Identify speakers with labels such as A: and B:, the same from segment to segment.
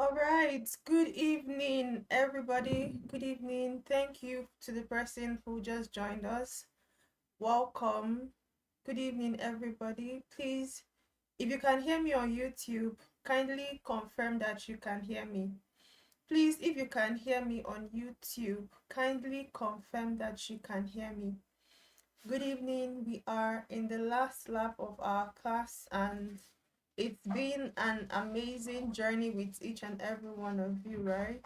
A: All right. Good evening, everybody. Good evening. Thank you to the person who just joined us. Welcome. Good evening, everybody. Please, if you can hear me on YouTube, kindly confirm that you can hear me. Please, if you can hear me on YouTube, kindly confirm that you can hear me. Good evening. We are in the last lap of our class, and it's been an amazing journey with each and every one of you, right?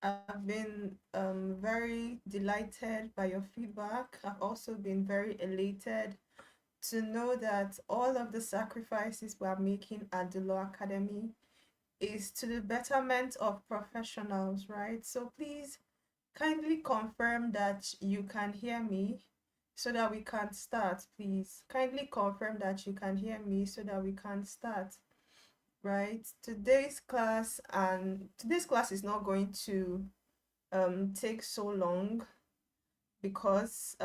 A: I've been very delighted by your feedback. I've also been very elated to know that all of the sacrifices we are making at the Law Academy is to the betterment of professionals, right? So please kindly confirm that you can hear me so that we can start, please. Kindly confirm that you can hear me so that we can start, right? Today's class is not going to take so long because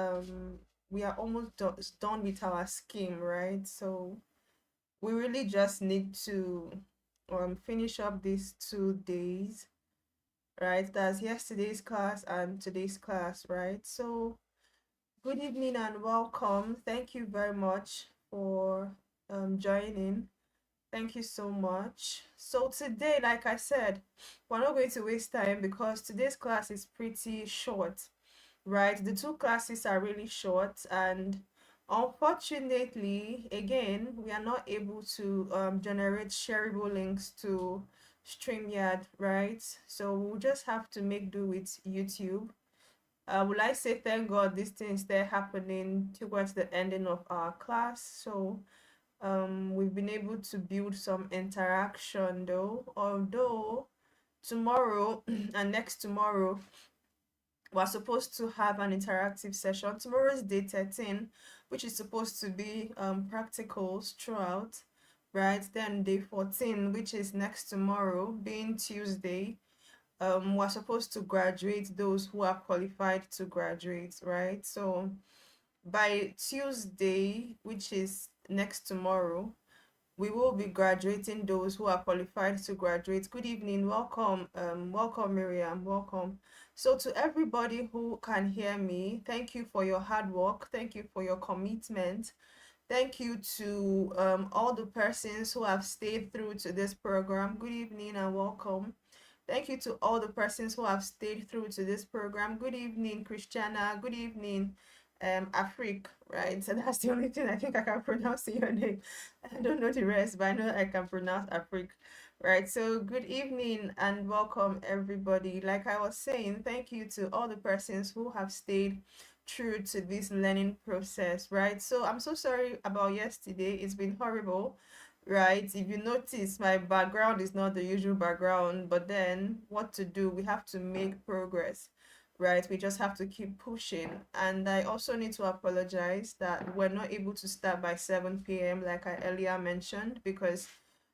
A: we are almost done with our scheme, right? So we really just need to finish up these 2 days, right? That's yesterday's class and today's class, right? So good evening and welcome. Thank you very much for joining. Thank you so much. So today, like I said, we're not going to waste time because today's class is pretty short, right? The two classes are really short, and unfortunately, again, we are not able to generate shareable links to StreamYard, right? So we'll just have to make do with YouTube. Would I say thank God these things they're happening towards the ending of our class. So we've been able to build some interaction though, although tomorrow and next tomorrow we're supposed to have an interactive session. Tomorrow is day 13, which is supposed to be practicals throughout, right? Then day 14, which is next tomorrow, being Tuesday, we're supposed to graduate those who are qualified to graduate, right? So by Tuesday, which is next tomorrow, we will be graduating those who are qualified to graduate. Good evening, welcome Miriam, welcome. So to everybody who can hear me, thank you for your hard work, thank you for your commitment. Thank you to all the persons who have stayed through to this program. Good evening and welcome. Thank you to all the persons who have stayed through to this program. Good evening, Christiana. Good evening, Afrik, right? So that's the only thing I think I can pronounce your name. I don't know the rest, but I know I can pronounce Afrik, right? So good evening and welcome everybody. Like I was saying, thank you to all the persons who have stayed true to this learning process, right? So I'm so sorry about yesterday. It's been horrible, right? If you notice, my background is not the usual background, but then what to do? We have to make progress, right? We just have to keep pushing. And I also need to apologize that we're not able to start by 7 p.m. like I earlier mentioned, because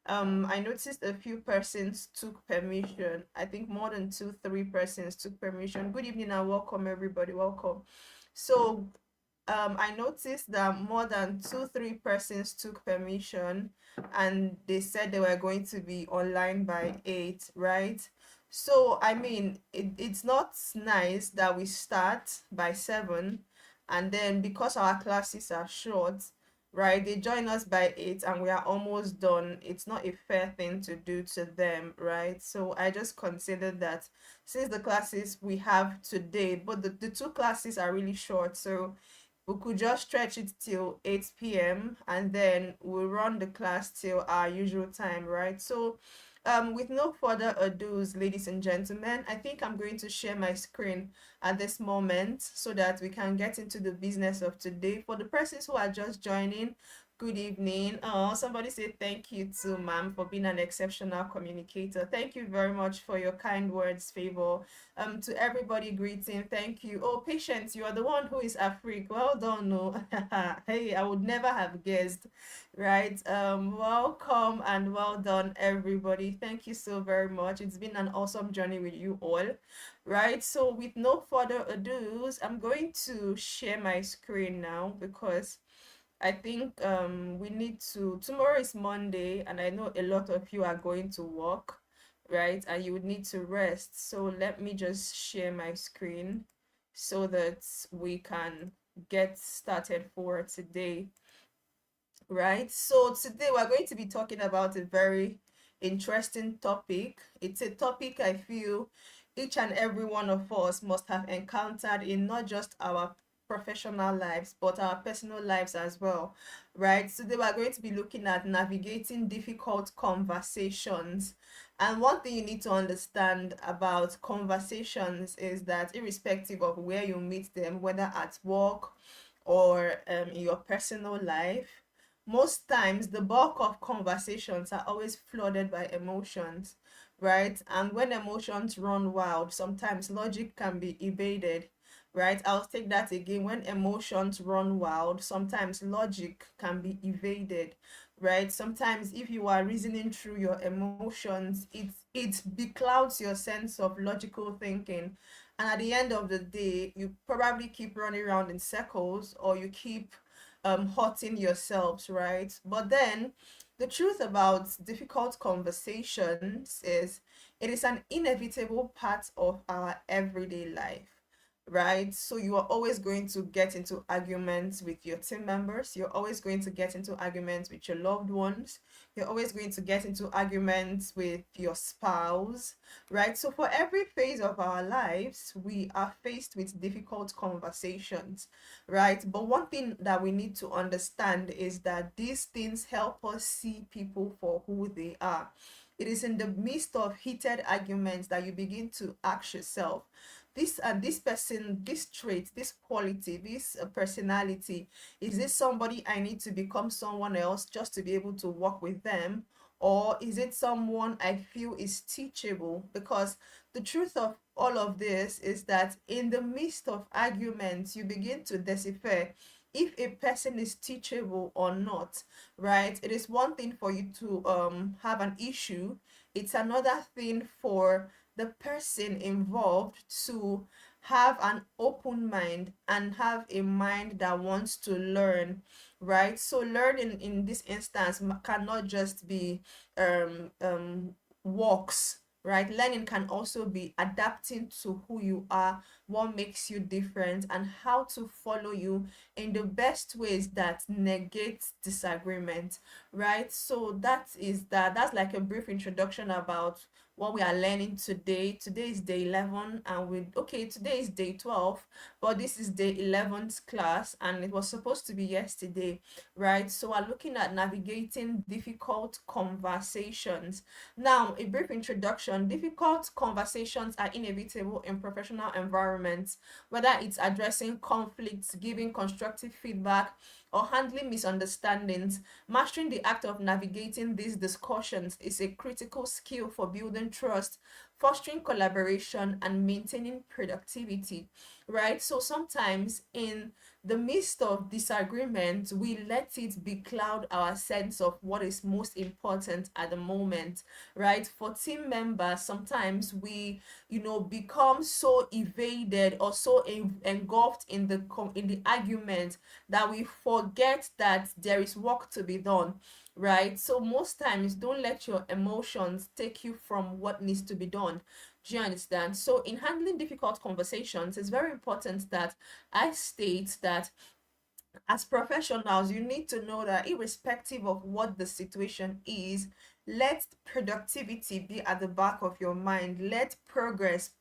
A: I noticed a few persons took permission. I think more than two, three persons took permission. Good evening and welcome everybody. Welcome. So I noticed that more than two, three persons took permission and they said they were going to be online by 8, right? So, I mean, it's not nice that we start by 7 and then because our classes are short, right? They join us by 8 and we are almost done. It's not a fair thing to do to them, right? So I just considered that since the classes we have today, but the two classes are really short, so we could just stretch it till 8 p.m. and then we'll run the class till our usual time, right? So, with no further ados, ladies and gentlemen, I think I'm going to share my screen at this moment so that we can get into the business of today. For the persons who are just joining, good evening. Oh, somebody say thank you to ma'am for being an exceptional communicator. Thank you very much for your kind words, Favor. To everybody greeting, thank you. Oh, Patience, you are the one who is Afrik. Well done, no. Hey, I would never have guessed, right? Welcome and well done, everybody. Thank you so very much. It's been an awesome journey with you all, right? So with no further ados, I'm going to share my screen now because I think we need to. Tomorrow is Monday, and I know a lot of you are going to work, right? And you would need to rest. So let me just share my screen so that we can get started for today, right? So today we're going to be talking about a very interesting topic. It's a topic I feel each and every one of us must have encountered in not just our professional lives but our personal lives as well, right? Today we're going to be looking at navigating difficult conversations. And one thing you need to understand about conversations is that irrespective of where you meet them, whether at work or in your personal life, most times the bulk of conversations are always flooded by emotions, right? And when emotions run wild, sometimes logic can be evaded, right? I'll take that again. When emotions run wild, sometimes logic can be evaded, right? Sometimes if you are reasoning through your emotions, it beclouds your sense of logical thinking. And at the end of the day, you probably keep running around in circles, or you keep hurting yourselves, right? But then the truth about difficult conversations is it is an inevitable part of our everyday life, right? So you are always going to get into arguments with your team members. You're always going to get into arguments with your loved ones. You're always going to get into arguments with your spouse, right? So for every phase of our lives, we are faced with difficult conversations, right? But one thing that we need to understand is that these things help us see people for who they are. It is in the midst of heated arguments that you begin to ask yourself, this person, this trait, this quality, this personality, is this somebody I need to become someone else just to be able to work with them? Or is it someone I feel is teachable? Because the truth of all of this is that in the midst of arguments, you begin to decipher if a person is teachable or not, right? It is one thing for you to have an issue, it's another thing for the person involved to have an open mind and have a mind that wants to learn, right? So learning in this instance cannot just be walks, right? Learning can also be adapting to who you are, what makes you different, and how to follow you in the best ways that negate disagreement, right? So that's like a brief introduction about what we are learning today. Today is day 11, and today is day 12, but this is day 11th class, and it was supposed to be yesterday, right? So we're looking at navigating difficult conversations. Now, a brief introduction. Difficult conversations are inevitable in professional environments, whether it's addressing conflicts, giving constructive feedback, or handling misunderstandings. Mastering the act of navigating these discussions is a critical skill for building trust, fostering collaboration, and maintaining productivity, right? So sometimes in the midst of disagreement, we let it becloud our sense of what is most important at the moment, right? For team members, sometimes we, become so evaded or so engulfed in the argument that we forget that there is work to be done, right? So most times, don't let your emotions take you from what needs to be done. Do you understand? So in handling difficult conversations, it's very important that I state that as professionals, you need to know that irrespective of what the situation is, let productivity be at the back of your mind. Let progress,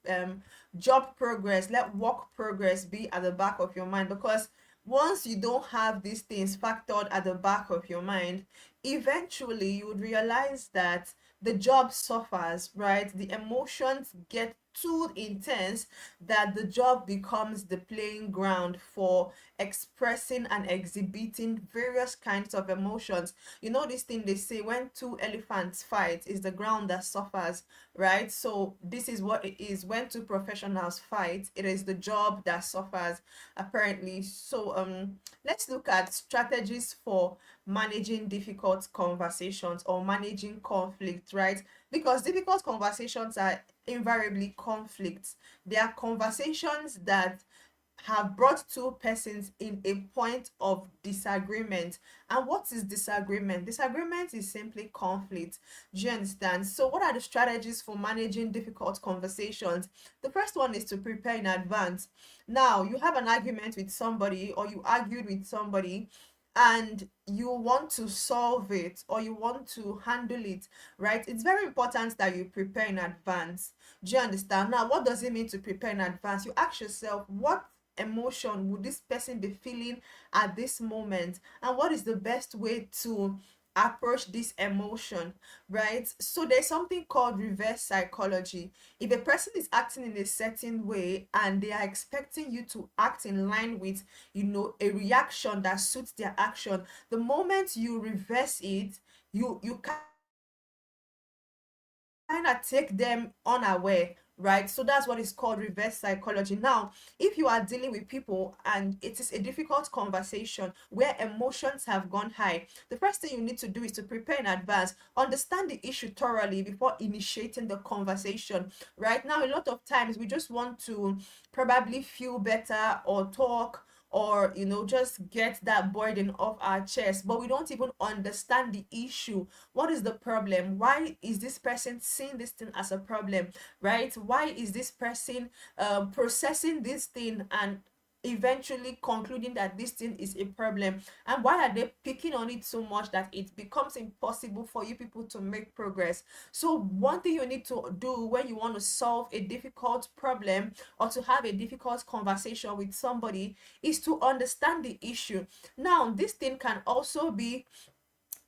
A: job progress, let work progress be at the back of your mind. Because once you don't have these things factored at the back of your mind, eventually you would realize that the job suffers, right? The emotions get too intense that the job becomes the playing ground for expressing and exhibiting various kinds of emotions. You know this thing they say, when two elephants fight, is the ground that suffers, right? So this is what it is. When two professionals fight, it is the job that suffers, apparently. So let's look at strategies for managing difficult conversations or managing conflict, right? Because difficult conversations are invariably conflicts. They are conversations that have brought two persons in a point of disagreement. And what is disagreement? Disagreement is simply conflict. Do you understand? So, what are the strategies for managing difficult conversations? The first one is to prepare in advance. Now, you have an argument with somebody, or you argued with somebody, and you want to solve it or you want to handle it, right? It's very important that you prepare in advance. Do you understand? Now, what does it mean to prepare in advance? You ask yourself, what emotion would this person be feeling at this moment, and what is the best way to approach this emotion, right? So there's something called reverse psychology. If a person is acting in a certain way and they are expecting you to act in line with, a reaction that suits their action, the moment you reverse it, you kind of take them unaware, right? So that's what is called reverse psychology. Now, if you are dealing with people and it is a difficult conversation where emotions have gone high, the first thing you need to do is to prepare in advance, understand the issue thoroughly before initiating the conversation. Right now, a lot of times we just want to probably feel better or talk, or just get that burden off our chest, but we don't even understand the issue. What is the problem? Why is this person seeing this thing as a problem, right? Why is this person processing this thing and eventually concluding that this thing is a problem, and why are they picking on it so much that it becomes impossible for you people to make progress? So one thing you need to do when you want to solve a difficult problem or to have a difficult conversation with somebody is to understand the issue. Now, this thing can also be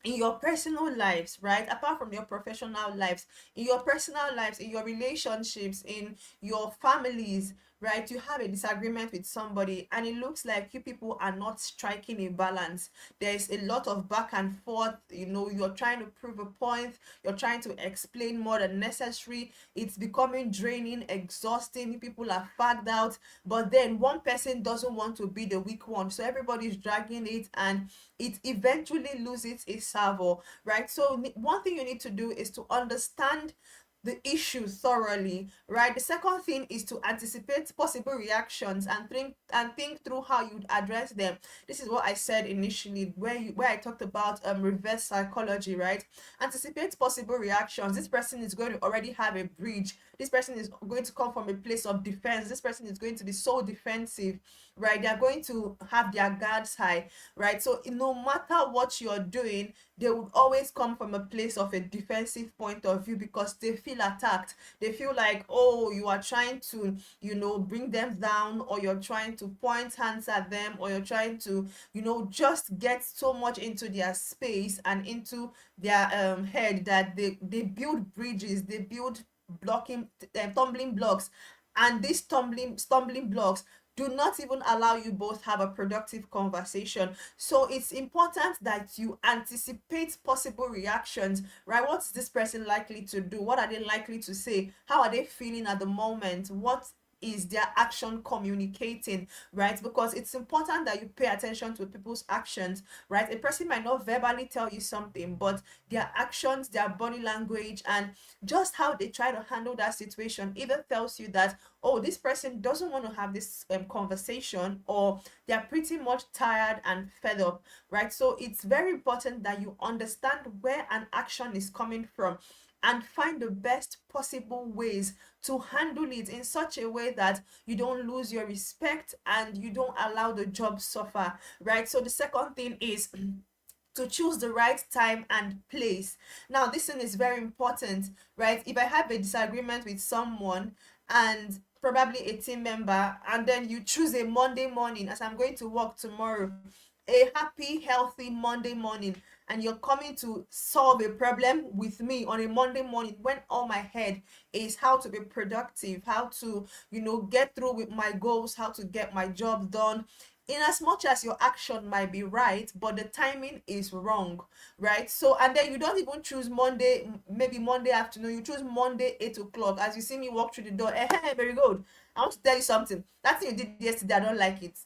A: in your personal lives, right? Apart from your professional lives, in your personal lives, in your relationships, in your families, right? You have a disagreement with somebody and it looks like you people are not striking a balance. There's a lot of back and forth, you're trying to prove a point, you're trying to explain more than necessary. It's becoming draining, exhausting. People are fagged out, but then one person doesn't want to be the weak one, so everybody's dragging it and it eventually loses its savor, right? So one thing you need to do is to understand the issue thoroughly, right? The second thing is to anticipate possible reactions and think through how you'd address them. This is what I said initially, where I talked about reverse psychology, right? Anticipate possible reactions. This person is going to already have a bridge. This person is going to come from a place of defense. This person is going to be so defensive, right? They're going to have their guards high, right? So no matter what you're doing, they would always come from a place of a defensive point of view because they feel attacked. They feel like, oh, you are trying to, bring them down, or you're trying to point hands at them, or you're trying to, just get so much into their space and into their head that they build bridges, they build blocking tumbling blocks, and these stumbling blocks do not even allow you both have a productive conversation. So it's important that you anticipate possible reactions, right? What's this person likely to do? What are they likely to say? How are they feeling at the moment? What is their action communicating, right? Because it's important that you pay attention to people's actions, right? A person might not verbally tell you something, but their actions, their body language, and just how they try to handle that situation either tells you that, oh, this person doesn't want to have this conversation, or they're pretty much tired and fed up, right? So it's very important that you understand where an action is coming from and find the best possible ways to handle it in such a way that you don't lose your respect and you don't allow the job suffer, right? So the second thing is to choose the right time and place. Now, this thing is very important, right? If I have a disagreement with someone and probably a team member, and then you choose a Monday morning, as I'm going to work tomorrow, a happy, healthy Monday morning, and you're coming to solve a problem with me on a Monday morning when all my head is how to be productive, how to, get through with my goals, how to get my job done. In as much as your action might be right, but the timing is wrong, right? So, and then you don't even choose Monday, maybe Monday afternoon, you choose Monday 8 o'clock. As you see me walk through the door, very good. I want to tell you something. That thing you did yesterday, I don't like it.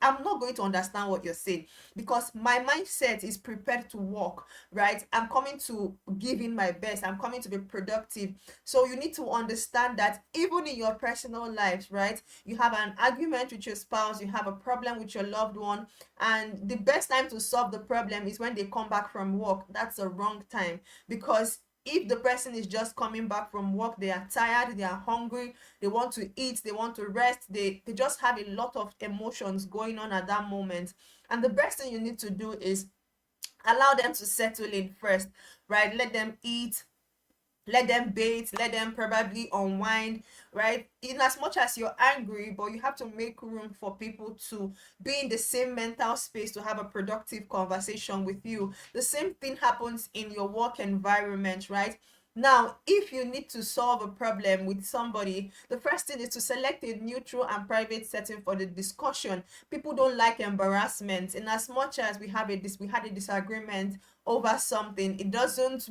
A: I'm not going to understand what you're saying, because my mindset is prepared to work, right? I'm coming to give in my best, I'm coming to be productive. So you need to understand that even in your personal lives, right, you have an argument with your spouse, you have a problem with your loved one, and the best time to solve the problem is when they come back from work. That's the wrong time, because if the person is just coming back from work, they are tired, they are hungry, they want to eat, they want to rest, they just have a lot of emotions going on at that moment. And the best thing you need to do is allow them to settle in first, right? Let them eat, let them bathe, let them probably unwind, right? In as much as you're angry, but you have to make room for people to be in the same mental space to have a productive conversation with you. The same thing happens in your work environment, right? Now, if you need to solve a problem with somebody, the first thing is to select a neutral and private setting for the discussion. People don't like embarrassment. In as much as we had a disagreement over something, it doesn't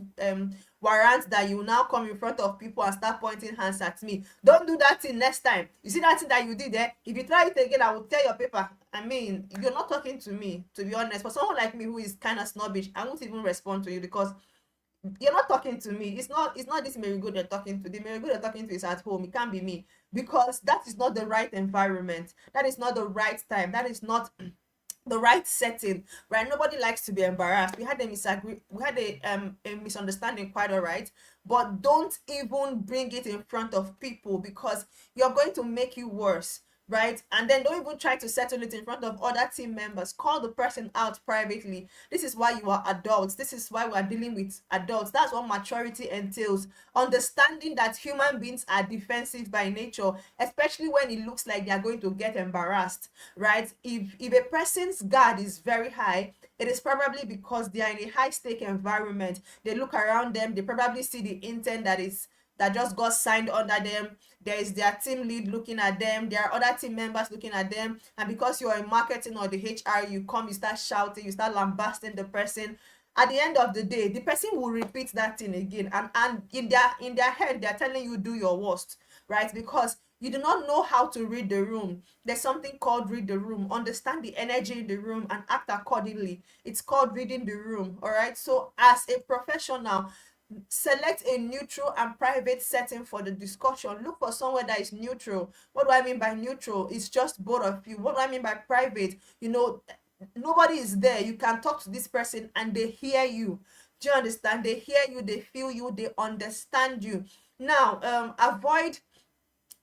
A: warrant that you now come in front of people and start pointing hands at me. Don't do that thing next time. You see that thing that you did there? If you try it again, I will tear your paper. I mean, you're not talking to me, to be honest. For someone like me who is kind of snobbish, I won't even respond to you, because you're not talking to me. It's not this Marigold you're talking to. The Marigold you're talking to is at home. It can't be me, because that is not the right environment. That is not the right time. That is not the right setting, right? Nobody likes to be embarrassed. We had a misunderstanding, quite all right, but don't even bring it in front of people, because you're going to make you worse, right? And then don't even try to settle it in front of other team members. Call the person out privately. This is why you are adults. This is why we are dealing with adults. That's what maturity entails. Understanding that human beings are defensive by nature, especially when it looks like they are going to get embarrassed, right? If a person's guard is very high, it is probably because they are in a high stake environment. They look around them, they probably see the intern that just got signed under them. There is their team lead looking at them, there are other team members looking at them, and because you're in marketing or the HR, you come, you start shouting, you start lambasting the person. At the end of the day, the person will repeat that thing again, and in their head they're telling you do your worst, right? Because you do not know how to read the room. There's something called read the room. Understand the energy in the room and act accordingly. It's called reading the room. All right. So as a professional, select a neutral and private setting for the discussion. Look for somewhere that is neutral. What do I mean by neutral? It's just both of you. What do I mean by private? Nobody is there. You can talk to this person and they hear you. Do you understand? They hear you, they feel you, they understand you. Now, avoid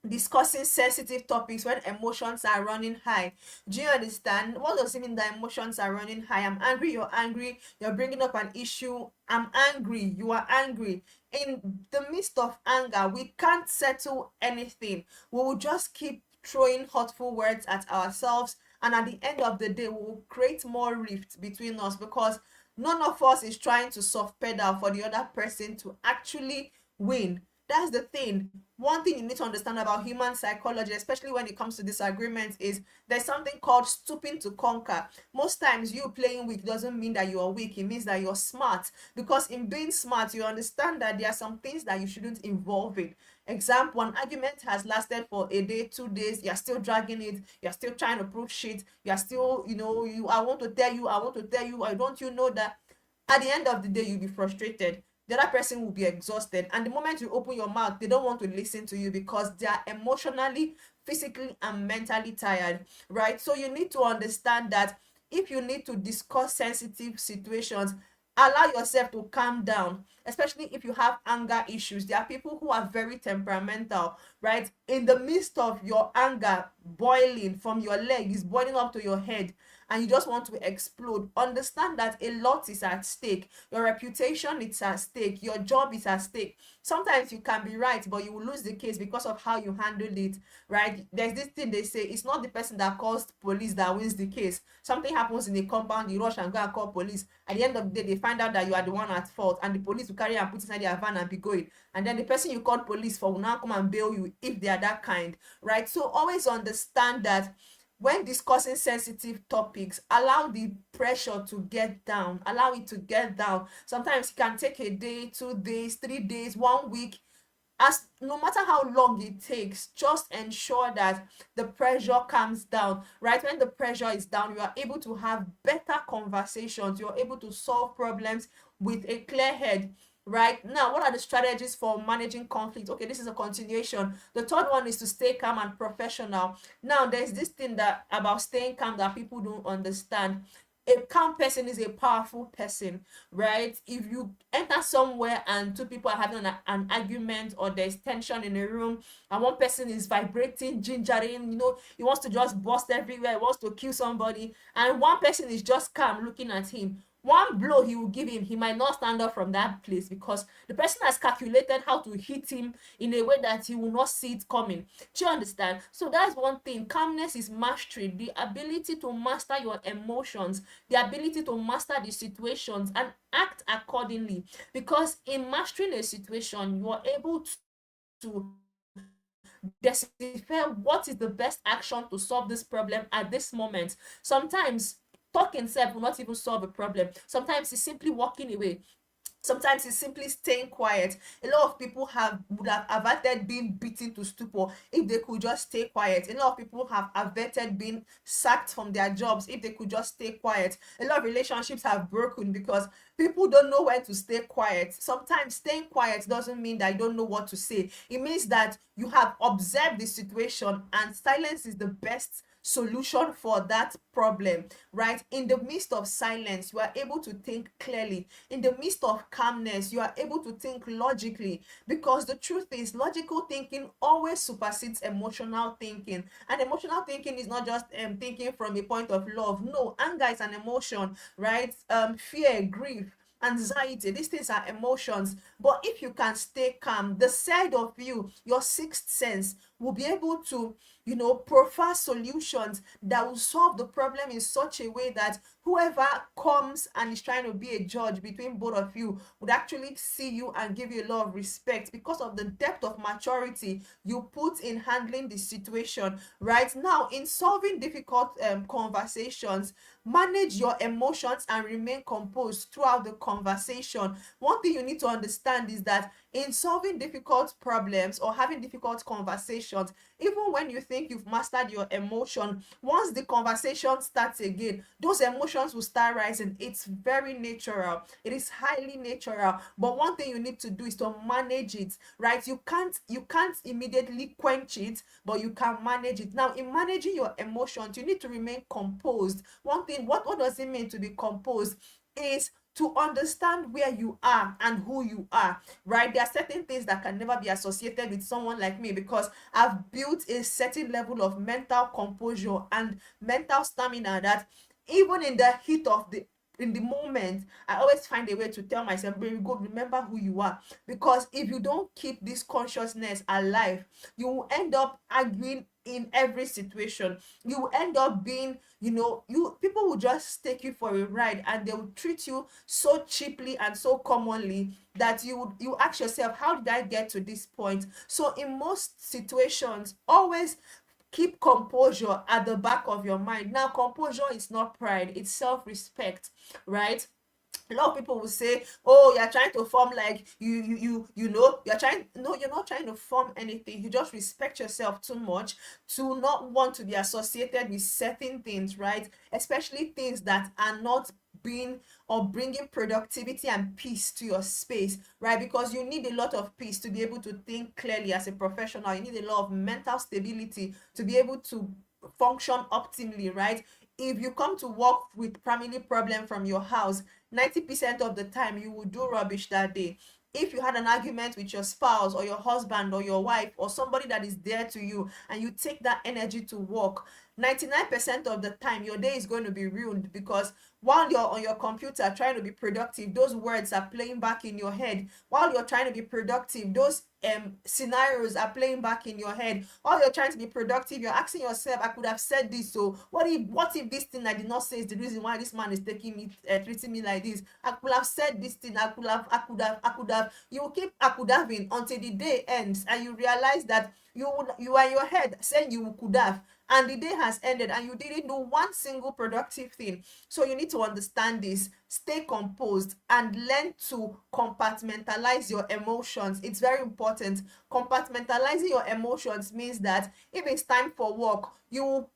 A: discussing sensitive topics when emotions are running high. Do you understand? What does it mean that emotions are running high? I'm angry, you're angry, you're bringing up an issue. I'm angry, you are angry. In the midst of anger, we can't settle anything. We will just keep throwing hurtful words at ourselves, and at the end of the day, we will create more rift between us, because none of us is trying to soft pedal for the other person to actually win. That's the thing. One thing you need to understand about human psychology, especially when it comes to disagreements, is there's something called stooping to conquer. Most times, you playing weak doesn't mean that you are weak, it means that you're smart. Because in being smart, you understand that there are some things that you shouldn't involve in. Example, an argument has lasted for a day, 2 days, you're still dragging it, you're still trying to prove shit, you're still, I want to tell you, I want to tell you, I don't you know that at the end of the day you'll be frustrated, the other person will be exhausted, and the moment you open your mouth they don't want to listen to you because they are emotionally, physically and mentally tired, right? So you need to understand that if you need to discuss sensitive situations, allow yourself to calm down, especially if you have anger issues. There are people who are very temperamental, right? In the midst of your anger boiling from your leg is boiling up to your head, and you just want to explode, understand that a lot is at stake. Your reputation is at stake, your job is at stake. Sometimes you can be right, but you will lose the case because of how you handled it, right? There's this thing they say, it's not the person that calls police that wins the case. Something happens in a compound, you rush and go and call police. At the end of the day, they find out that you are the one at fault, and the police will carry and put inside their van and be going. And then the person you called police for will now come and bail you if they are that kind, right? So always understand that when discussing sensitive topics, allow the pressure to get down, allow it to get down. Sometimes it can take a day, 2 days, 3 days, 1 week. As no matter how long it takes, just ensure that the pressure calms down, right? When the pressure is down, you are able to have better conversations, you're able to solve problems with a clear head. Right now, what are the strategies for managing conflict? Okay, this is a continuation. The third one is to stay calm and professional. Now, there's this thing that about staying calm that people don't understand. A calm person is a powerful person, right? If you enter somewhere and two people are having an argument, or there's tension in a room, and one person is vibrating, gingering, he wants to just bust everywhere, he wants to kill somebody, and one person is just calm looking at him, one blow he will give him, he might not stand up from that place, because the person has calculated how to hit him in a way that he will not see it coming. Do you understand? So that's one thing. Calmness is mastery, the ability to master your emotions, the ability to master the situations and act accordingly. Because in mastering a situation, you are able to decipher what is the best action to solve this problem at this moment. Sometimes talking self will not even solve a problem. Sometimes it's simply walking away. Sometimes it's simply staying quiet. A lot of people would have averted being beaten to stupor if they could just stay quiet. A lot of people have averted being sacked from their jobs if they could just stay quiet. A lot of relationships have broken because people don't know when to stay quiet. Sometimes staying quiet doesn't mean that you don't know what to say. It means that you have observed the situation, and silence is the best solution for that problem, right? In the midst of silence, you are able to think clearly. In the midst of calmness, you are able to think logically, because the truth is, logical thinking always supersedes emotional thinking. And emotional thinking is not just thinking from a point of love. No, anger is an emotion, right? Fear, grief, anxiety, these things are emotions. But if you can stay calm, the side of you, your sixth sense, will be able to profile solutions that will solve the problem in such a way that whoever comes and is trying to be a judge between both of you would actually see you and give you a lot of respect, because of the depth of maturity you put in handling the situation. Right now, in solving difficult conversations, manage your emotions and remain composed throughout the conversation. One thing you need to understand is that in solving difficult problems or having difficult conversations, even when you think you've mastered your emotion, once the conversation starts again, those emotions will start rising. It's very natural, it is highly natural. But one thing you need to do is to manage it, right? You can't immediately quench it, but you can manage it. Now, in managing your emotions, you need to remain composed. One thing, what does it mean to be composed? Is to understand where you are and who you are, right? There are certain things that can never be associated with someone like me, because I've built a certain level of mental composure and mental stamina that even in the heat of the moment, I always find a way to tell myself, baby, go, remember who you are. Because if you don't keep this consciousness alive, you will end up arguing in every situation. You will end up being, you people will just take you for a ride, and they will treat you so cheaply and so commonly that you ask yourself, how did I get to this point? So in most situations, always keep composure at the back of your mind. Now, composure is not pride, it's self-respect, right? A lot of people will say, oh, you're trying to form, like, you're trying, no, you're not trying to form anything. You just respect yourself too much to not want to be associated with certain things, right? Especially things that are not being or bringing productivity and peace to your space, right? Because you need a lot of peace to be able to think clearly as a professional. You need a lot of mental stability to be able to function optimally, right? If you come to work with family problem from your house, 90% of the time you will do rubbish that day. If you had an argument with your spouse or your husband or your wife or somebody that is dear to you, and you take that energy to work, 99% of the time your day is going to be ruined, because while you're on your computer trying to be productive, those words are playing back in your head. While you're trying to be productive, those scenarios are playing back in your head. While you're trying to be productive, you're asking yourself, I could have said this, so what if this thing I did not say is the reason why this man is taking me treating me like this? I could have said this thing, I could have. You will keep I could have in until the day ends, and you realize that You are in your head saying you could have, and the day has ended and you didn't do one single productive thing. So you need to understand this, stay composed, and learn to compartmentalize your emotions. It's very important. Compartmentalizing your emotions means that if it's time for work, you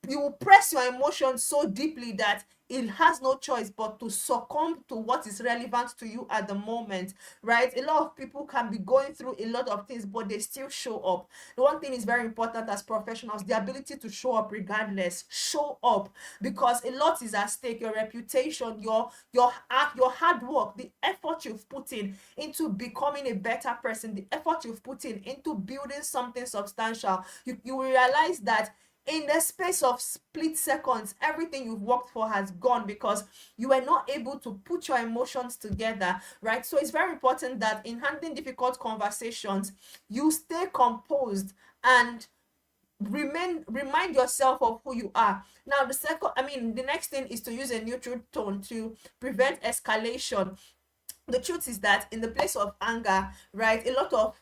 A: will press your emotions so deeply that it has no choice but to succumb to what is relevant to you at the moment, right? A lot of people can be going through a lot of things, but they still show up. The one thing is very important as professionals, the ability to show up regardless. Show up, because a lot is at stake. Your reputation, your hard work, the effort you've put in into becoming a better person, the effort you've put in into building something substantial, you will realize that in the space of split seconds, everything you've worked for has gone because you were not able to put your emotions together, right? So it's very important that in handling difficult conversations, you stay composed and remind yourself of who you are. Now the next thing is to use a neutral tone to prevent escalation. The truth is that in the place of anger, right, a lot of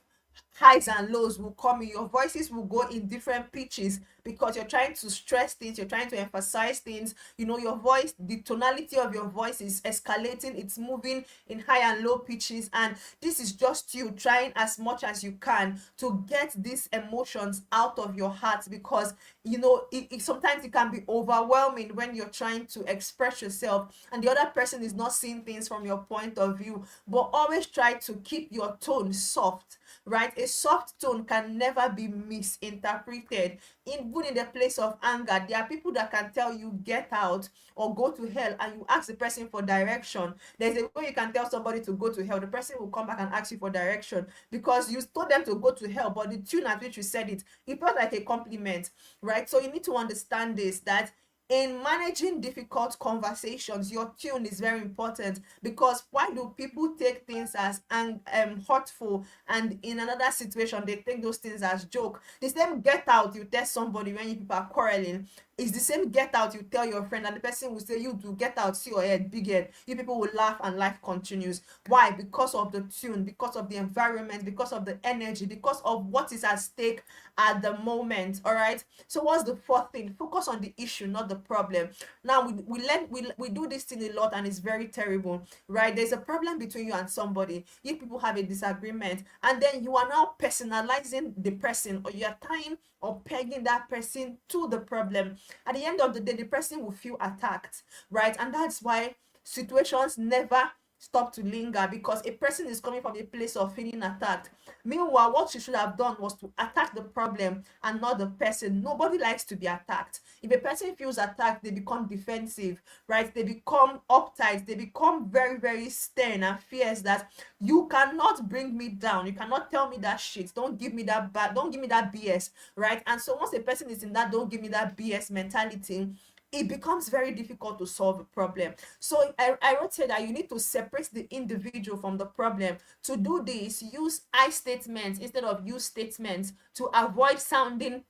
A: highs and lows will come in. Your voices will go in different pitches because you're trying to stress things, you're trying to emphasize things. Your voice, the tonality of your voice is escalating, it's moving in high and low pitches, and this is just you trying as much as you can to get these emotions out of your heart, because sometimes it can be overwhelming when you're trying to express yourself and the other person is not seeing things from your point of view. But always try to keep your tone soft, right? A soft tone can never be misinterpreted. Even in the place of anger, there are people that can tell you get out or go to hell, and you ask the person for direction. There's a way you can tell somebody to go to hell, the person will come back and ask you for direction because you told them to go to hell, but the tune at which you said it felt like a compliment, right? So you need to understand this, that in managing difficult conversations, your tune is very important, because why do people take things as hurtful, and in another situation they take those things as joke? The same get out you tell somebody when you people are quarreling is the same get out you tell your friend, and the person will say, you do get out, see your head, big head. You people will laugh and life continues. Why? Because of the tune, because of the environment, because of the energy, because of what is at stake at the moment. All right, so what's the fourth thing? Focus on the issue, not the problem. Now we do this thing a lot and it's very terrible, right? There's a problem between you and somebody, you people have a disagreement, and then you are now personalizing the person, or you're tying or pegging that person to the problem. At the end of the day, the person will feel attacked, right? And that's why situations never stop to linger, because a person is coming from a place of feeling attacked. Meanwhile, what you should have done was to attack the problem and not the person. Nobody likes to be attacked. If a person feels attacked, they become defensive, right? They become uptight, they become very, very stern and fierce, that you cannot bring me down, you cannot tell me that shit, don't give me that BS, right? And so once a person is in that don't give me that BS mentality, it becomes very difficult to solve a problem. So I wrote here that you need to separate the individual from the problem. To do this, use I statements instead of you statements to avoid sounding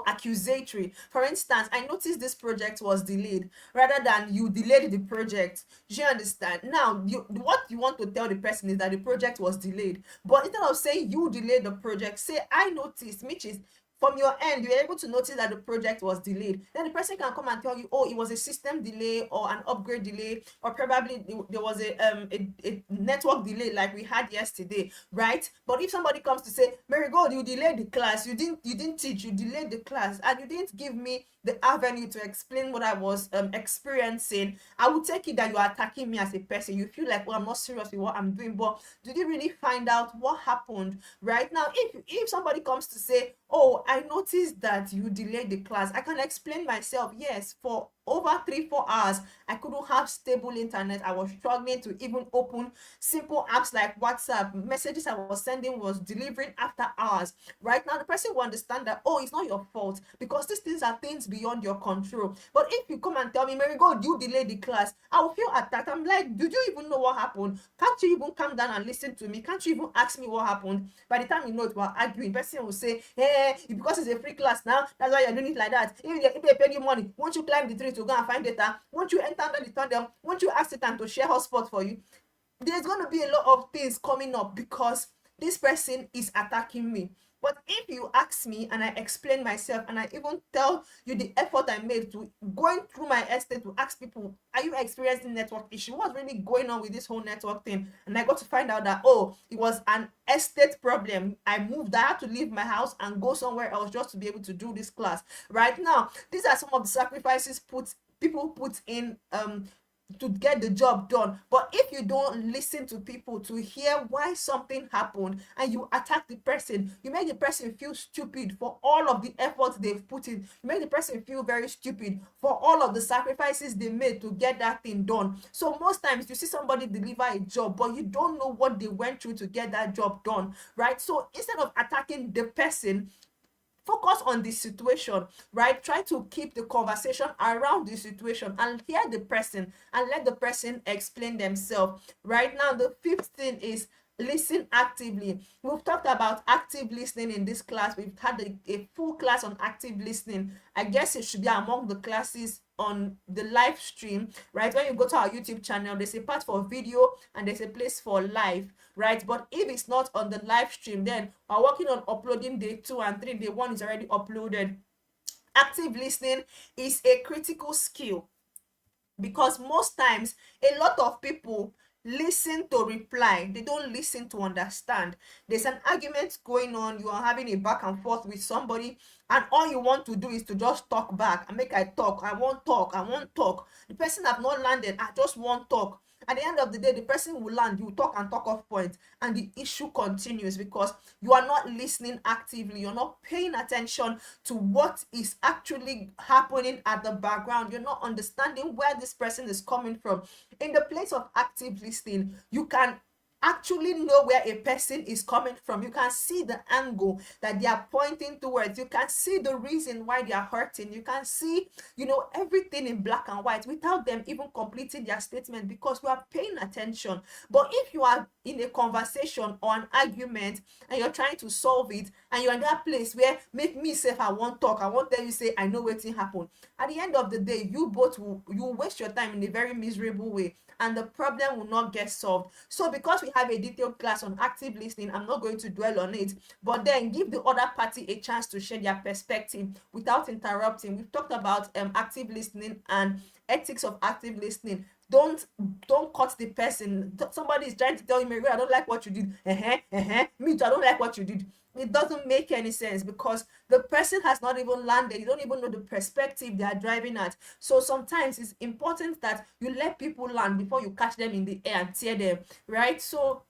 A: accusatory. For instance, I noticed this project was delayed, rather than you delayed the project. Do you understand? Now what you want to tell the person is that the project was delayed, but instead of saying you delayed the project, say I noticed, which is from your end, you're able to notice that the project was delayed. Then the person can come and tell you, oh, it was a system delay or an upgrade delay, or probably there was a network delay like we had yesterday, right? But if somebody comes to say, Marigold, you delayed the class, you didn't teach, you delayed the class, and you didn't give me the avenue to explain what I was experiencing, I would take it that you are attacking me as a person. You feel like, well, I'm not serious with what I'm doing, but did you really find out what happened? Right now, if somebody comes to say, oh, I noticed that you delayed the class, I can explain myself. Yes, for over 3-4 hours I couldn't have stable internet. I was struggling to even open simple apps like WhatsApp. Messages I was sending was delivering after hours. Right now the person will understand that, oh, it's not your fault, because these things are things beyond your control. But if you come and tell me, Marigold, you delayed the class, I will feel attacked. I'm like, did you even know what happened? Can't you even come down and listen to me? Can't you even ask me what happened? By the time you know it, we're arguing. Person will say, hey, because it's a free class now, that's why you're doing it like that. If they pay you money, won't you climb the tree to go and find data? Won't you enter under the tunnel? Won't you ask Satan to share hotspot for you? There's going to be a lot of things coming up because this person is attacking me. But if you ask me and I explain myself and I even tell you the effort I made to going through my estate to ask people, are you experiencing network issue? What's really going on with this whole network thing? And I got to find out that, oh, it was an estate problem. I moved, I had to leave my house and go somewhere else just to be able to do this class. Right now, these are some of the sacrifices people put in to get the job done. But if you don't listen to people to hear why something happened and you attack the person, you make the person feel stupid for all of the effort they've put in. You make the person feel very stupid for all of the sacrifices they made to get that thing done. So most times you see somebody deliver a job, but you don't know what they went through to get that job done, right? So instead of attacking the person, focus on the situation, right? Try to keep the conversation around the situation and hear the person and let the person explain themselves. Right now, the fifth thing is listen actively. We've talked about active listening in this class. We've had a full class on active listening. I guess it should be among the classes on the live stream, right? When you go to our YouTube channel, there's a part for video and there's a place for live, right? But if it's not on the live stream, then we're working on uploading day 2 and 3. Day 1 is already uploaded. Active listening is a critical skill, because most times a lot of people listen to reply, they don't listen to understand. There's an argument going on, you are having a back and forth with somebody, and all you want to do is to just talk back and make I talk, I want talk, I want talk. The person have not landed, I just want talk. At the end of the day, the person will land, you talk and talk off point, and the issue continues because you are not listening actively. You're not paying attention to what is actually happening at the background. You're not understanding where this person is coming from. In the place of active listening, you can actually know where a person is coming from. You can see the angle that they are pointing towards. You can see the reason why they are hurting. You can see, everything in black and white without them even completing their statement, because we are paying attention. But if you are in a conversation or an argument and you're trying to solve it, and you're in that place where make me say I won't talk, I won't tell you say I know wetin happen, at the end of the day, you both will waste your time in a very miserable way, and the problem will not get solved. So because we have a detailed class on active listening, I'm not going to dwell on it, but then give the other party a chance to share their perspective without interrupting. We've talked about active listening and ethics of active listening. Don't cut the person. Somebody is trying to tell you, Mary, I don't like what you did. Me too, I don't like what you did. It doesn't make any sense, because the person has not even landed. You don't even know the perspective they are driving at. So sometimes it's important that you let people land before you catch them in the air and tear them, right? So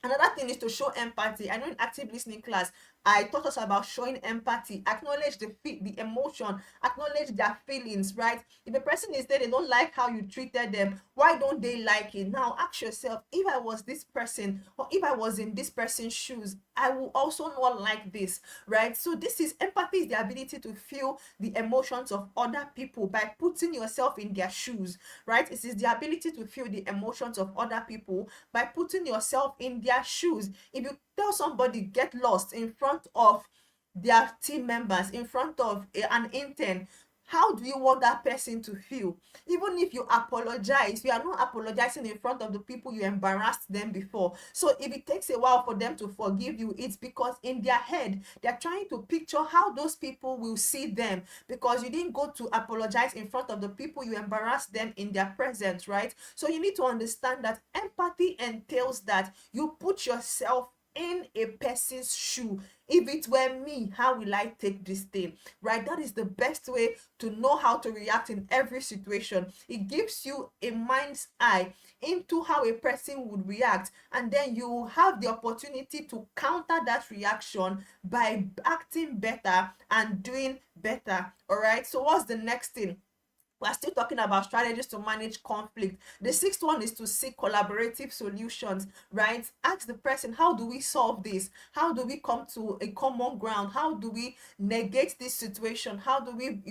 A: another thing is to show empathy. I know in active listening class, I taught us about showing empathy. Acknowledge the emotion, acknowledge their feelings, right? If a person is there, they don't like how you treated them, why don't they like it? Now ask yourself, if I was this person, or if I was in this person's shoes, I will also not like this, right? So this is empathy, is the ability to feel the emotions of other people by putting yourself in their shoes, right? It is the ability to feel the emotions of other people by putting yourself in their shoes. If you tell somebody get lost in front of their team members, in front of an intern, how do you want that person to feel? Even if you apologize, you are not apologizing in front of the people you embarrassed them before. So if it takes a while for them to forgive you, it's because in their head they're trying to picture how those people will see them, because you didn't go to apologize in front of the people you embarrassed them in their presence, right? So you need to understand that empathy entails that you put yourself in a person's shoe. If it were me, how will I take this thing, right? That is the best way to know how to react in every situation. It gives you a mind's eye into how a person would react, and then you have the opportunity to counter that reaction by acting better and doing better. All right, so what's the next thing? We're still talking about strategies to manage conflict. The sixth one is to seek collaborative solutions, right? Ask the person, how do we solve this? How do we come to a common ground? How do we negate this situation? How do we,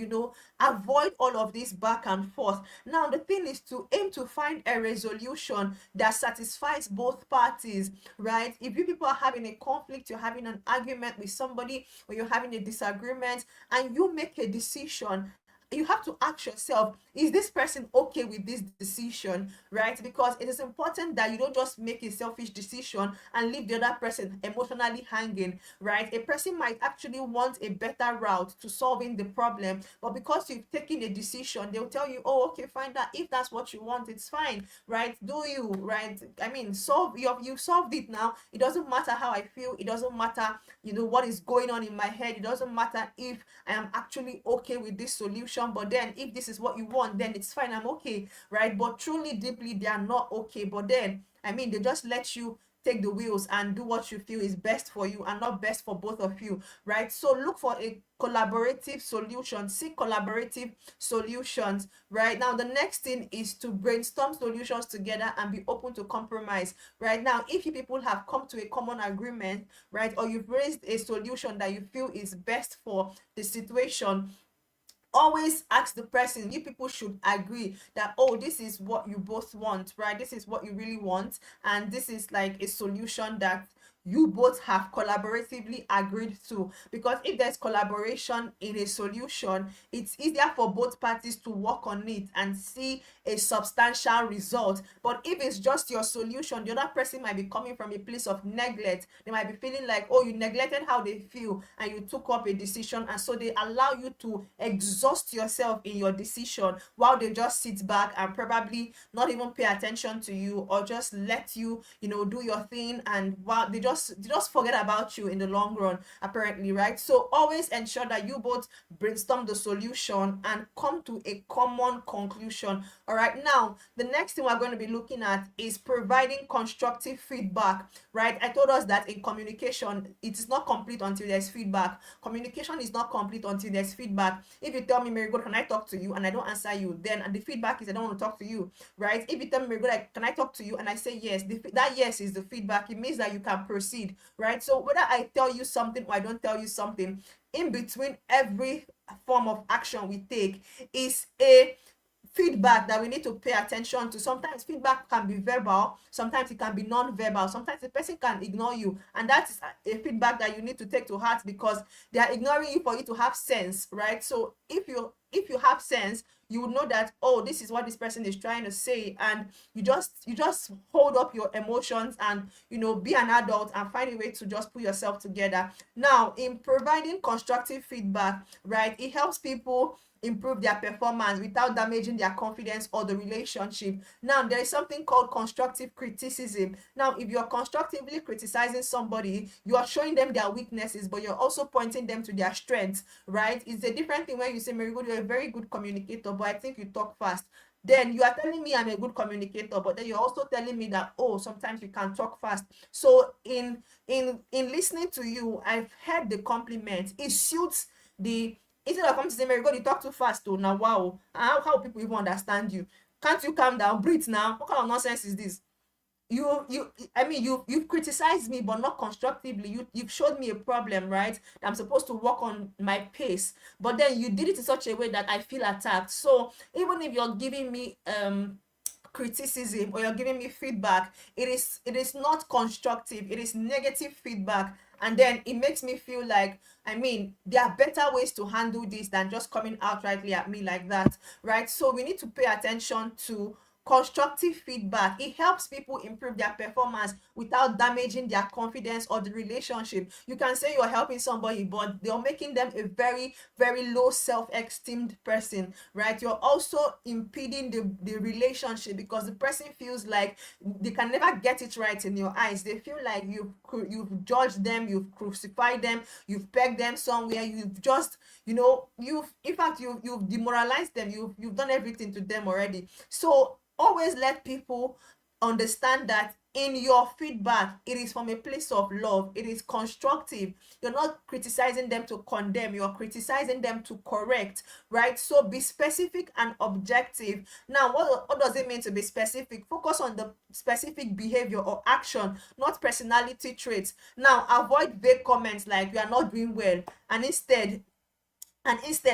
A: avoid all of this back and forth? Now, the thing is to aim to find a resolution that satisfies both parties, right? If you people are having a conflict, you're having an argument with somebody, or you're having a disagreement, and you make a decision, you have to ask yourself, is this person okay with this decision, right? Because it is important that you don't just make a selfish decision and leave the other person emotionally hanging, right? A person might actually want a better route to solving the problem, but because you've taken a decision, they'll tell you, oh, okay, fine, that if that's what you want, it's fine, right? Do you, right? I mean, you've solved it now. It doesn't matter how I feel, it doesn't matter, what is going on in my head, it doesn't matter if I am actually okay with this solution, but then if this is what you want, then it's fine, I'm okay, right? But truly deeply they are not okay, but then I mean, they just let you take the wheels and do what you feel is best for you and not best for both of you, right? So look for a collaborative solution, seek collaborative solutions, right? Now the next thing is to brainstorm solutions together and be open to compromise. Right now, if you people have come to a common agreement, right, or you've raised a solution that you feel is best for the situation, always ask the person. You people should agree that, oh, this is what you both want, right? This is what you really want, and this is like a solution that you both have collaboratively agreed to. Because if there's collaboration in a solution, it's easier for both parties to work on it and see a substantial result. But if it's just your solution, the other person might be coming from a place of neglect. They might be feeling like, oh, you neglected how they feel and you took up a decision, and so they allow you to exhaust yourself in your decision while they just sit back and probably not even pay attention to you, or just let you, do your thing, and while they just forget about you in the long run, apparently, right? So always ensure that you both brainstorm the solution and come to a common conclusion. All right, now the next thing we're going to be looking at is providing constructive feedback, right? I told us that in communication, it is not complete until there's feedback. Communication is not complete until there's feedback. If you tell me, Marigold, can I talk to you, and I don't answer you, then the feedback is I don't want to talk to you, right? If you tell me, Marigold, like, can I talk to you, and I say yes, that yes is the feedback. It means that you can proceed, right? So whether I tell you something or I don't tell you something, in between every form of action we take is a feedback that we need to pay attention to. Sometimes feedback can be verbal, sometimes it can be non-verbal, sometimes the person can ignore you, and that is a feedback that you need to take to heart, because they are ignoring you for you to have sense, right? So if you have sense, you would know that, oh, this is what this person is trying to say, and you just hold up your emotions and be an adult and find a way to just put yourself together. Now, in providing constructive feedback, right, it helps people improve their performance without damaging their confidence or the relationship. Now, there is something called constructive criticism. Now, if you're constructively criticizing somebody, you are showing them their weaknesses, but you're also pointing them to their strengths, right? It's a different thing when you say, Marigold, you're a very good communicator, but I think you talk fast. Then you are telling me I'm a good communicator, but then you're also telling me that, oh, sometimes you can talk fast. So in listening to you, I've heard the compliment. It suits the, instead of coming to say, Mary God, you talk too fast. Oh, now wow, how people even understand you? Can't you calm down, breathe now? What kind of nonsense is this? You've criticized me, but not constructively. You've showed me a problem, right? I'm supposed to work on my pace, but then you did it in such a way that I feel attacked. So even if you're giving me criticism or you're giving me feedback, it is not constructive, it is negative feedback, and then it makes me feel like, there are better ways to handle this than just coming outrightly at me like that, right? So we need to pay attention to constructive feedback. It helps people improve their performance without damaging their confidence or the relationship. You can say you're helping somebody, but you're making them a very, very low self-esteemed person, right? You're also impeding the relationship, because the person feels like they can never get it right in your eyes. They feel like you've judged them, you've crucified them, you've pegged them somewhere, you've just, you've in fact you've demoralized them, you've done everything to them already. So always let people understand that in your feedback, it is from a place of love, it is constructive. You're not criticizing them to condemn, you're criticizing them to correct, right? So be specific and objective. Now, what does it mean to be specific? Focus on the specific behavior or action, not personality traits. Now, avoid vague comments like you are not doing well, and instead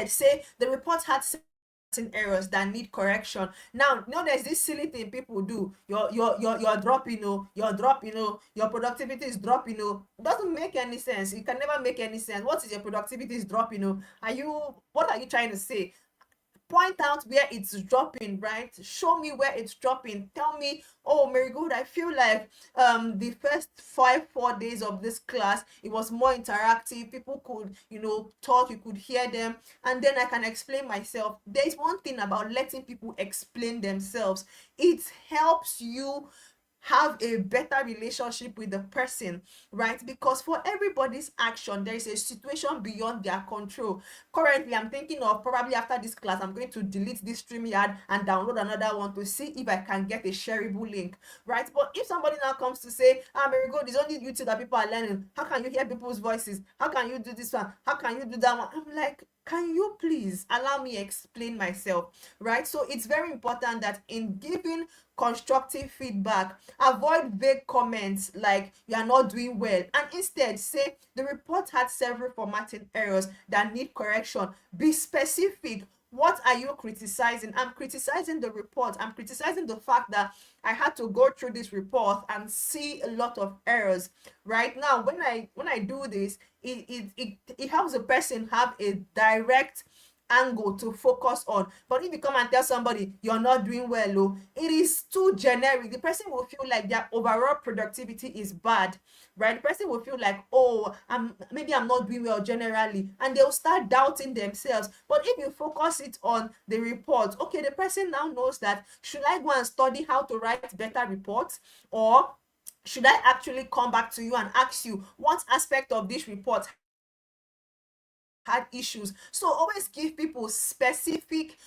A: say the report had errors that need correction. Now, there's this silly thing people do. You're dropping, you're dropping, your productivity is dropping. It doesn't make any sense. It can never make any sense. What is your productivity is dropping? What are you trying to say? point out where it's dropping, right? Show me where it's dropping. Tell me, oh, Marigold, I feel like the first 4 days of this class, it was more interactive. People could, talk, you could hear them, and then I can explain myself. There's one thing about letting people explain themselves. It helps you have a better relationship with the person, right? Because for everybody's action, there is a situation beyond their control. Currently, I'm thinking of, probably after this class, I'm going to delete this StreamYard and download another one to see if I can get a shareable link, right? But if somebody now comes to say, Marigold, it's only YouTube that people are learning. How can you hear people's voices? How can you do this one? How can you do that one? I'm like, can you please allow me explain myself, right? So it's very important that in giving constructive feedback, avoid vague comments like you are not doing well, and instead say the report had several formatting errors that need correction. Be specific. What are you criticizing? I'm criticizing the report. I'm criticizing the fact that I had to go through this report and see a lot of errors. Right now, when I do this, it helps the person have a direct angle to focus on. But if you come and tell somebody you're not doing well, oh, it is too generic. The person will feel like their overall productivity is bad, right? The person will feel like, oh, I'm not doing well generally, and they'll start doubting themselves. But if you focus it on the report, okay, the person now knows that, should I go and study how to write better reports, or should I actually come back to you and ask you what aspect of this report had issues? So always give people specific,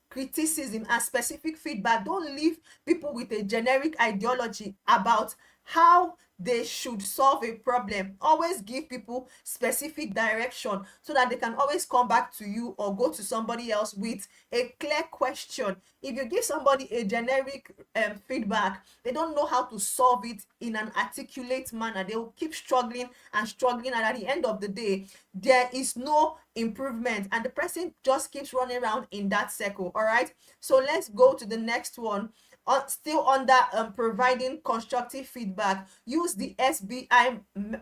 A: criticism and specific feedback. Don't leave people with a generic ideology about how they should solve a problem. Always give people specific direction so that they can always come back to you or go to somebody else with a clear question. If you give somebody a generic feedback, they don't know how to solve it in an articulate manner. They will keep struggling and struggling, and at the end of the day, there is no improvement, and the person just keeps running around in that circle. All right, so let's go to the next one. Still under providing constructive feedback, use the SBI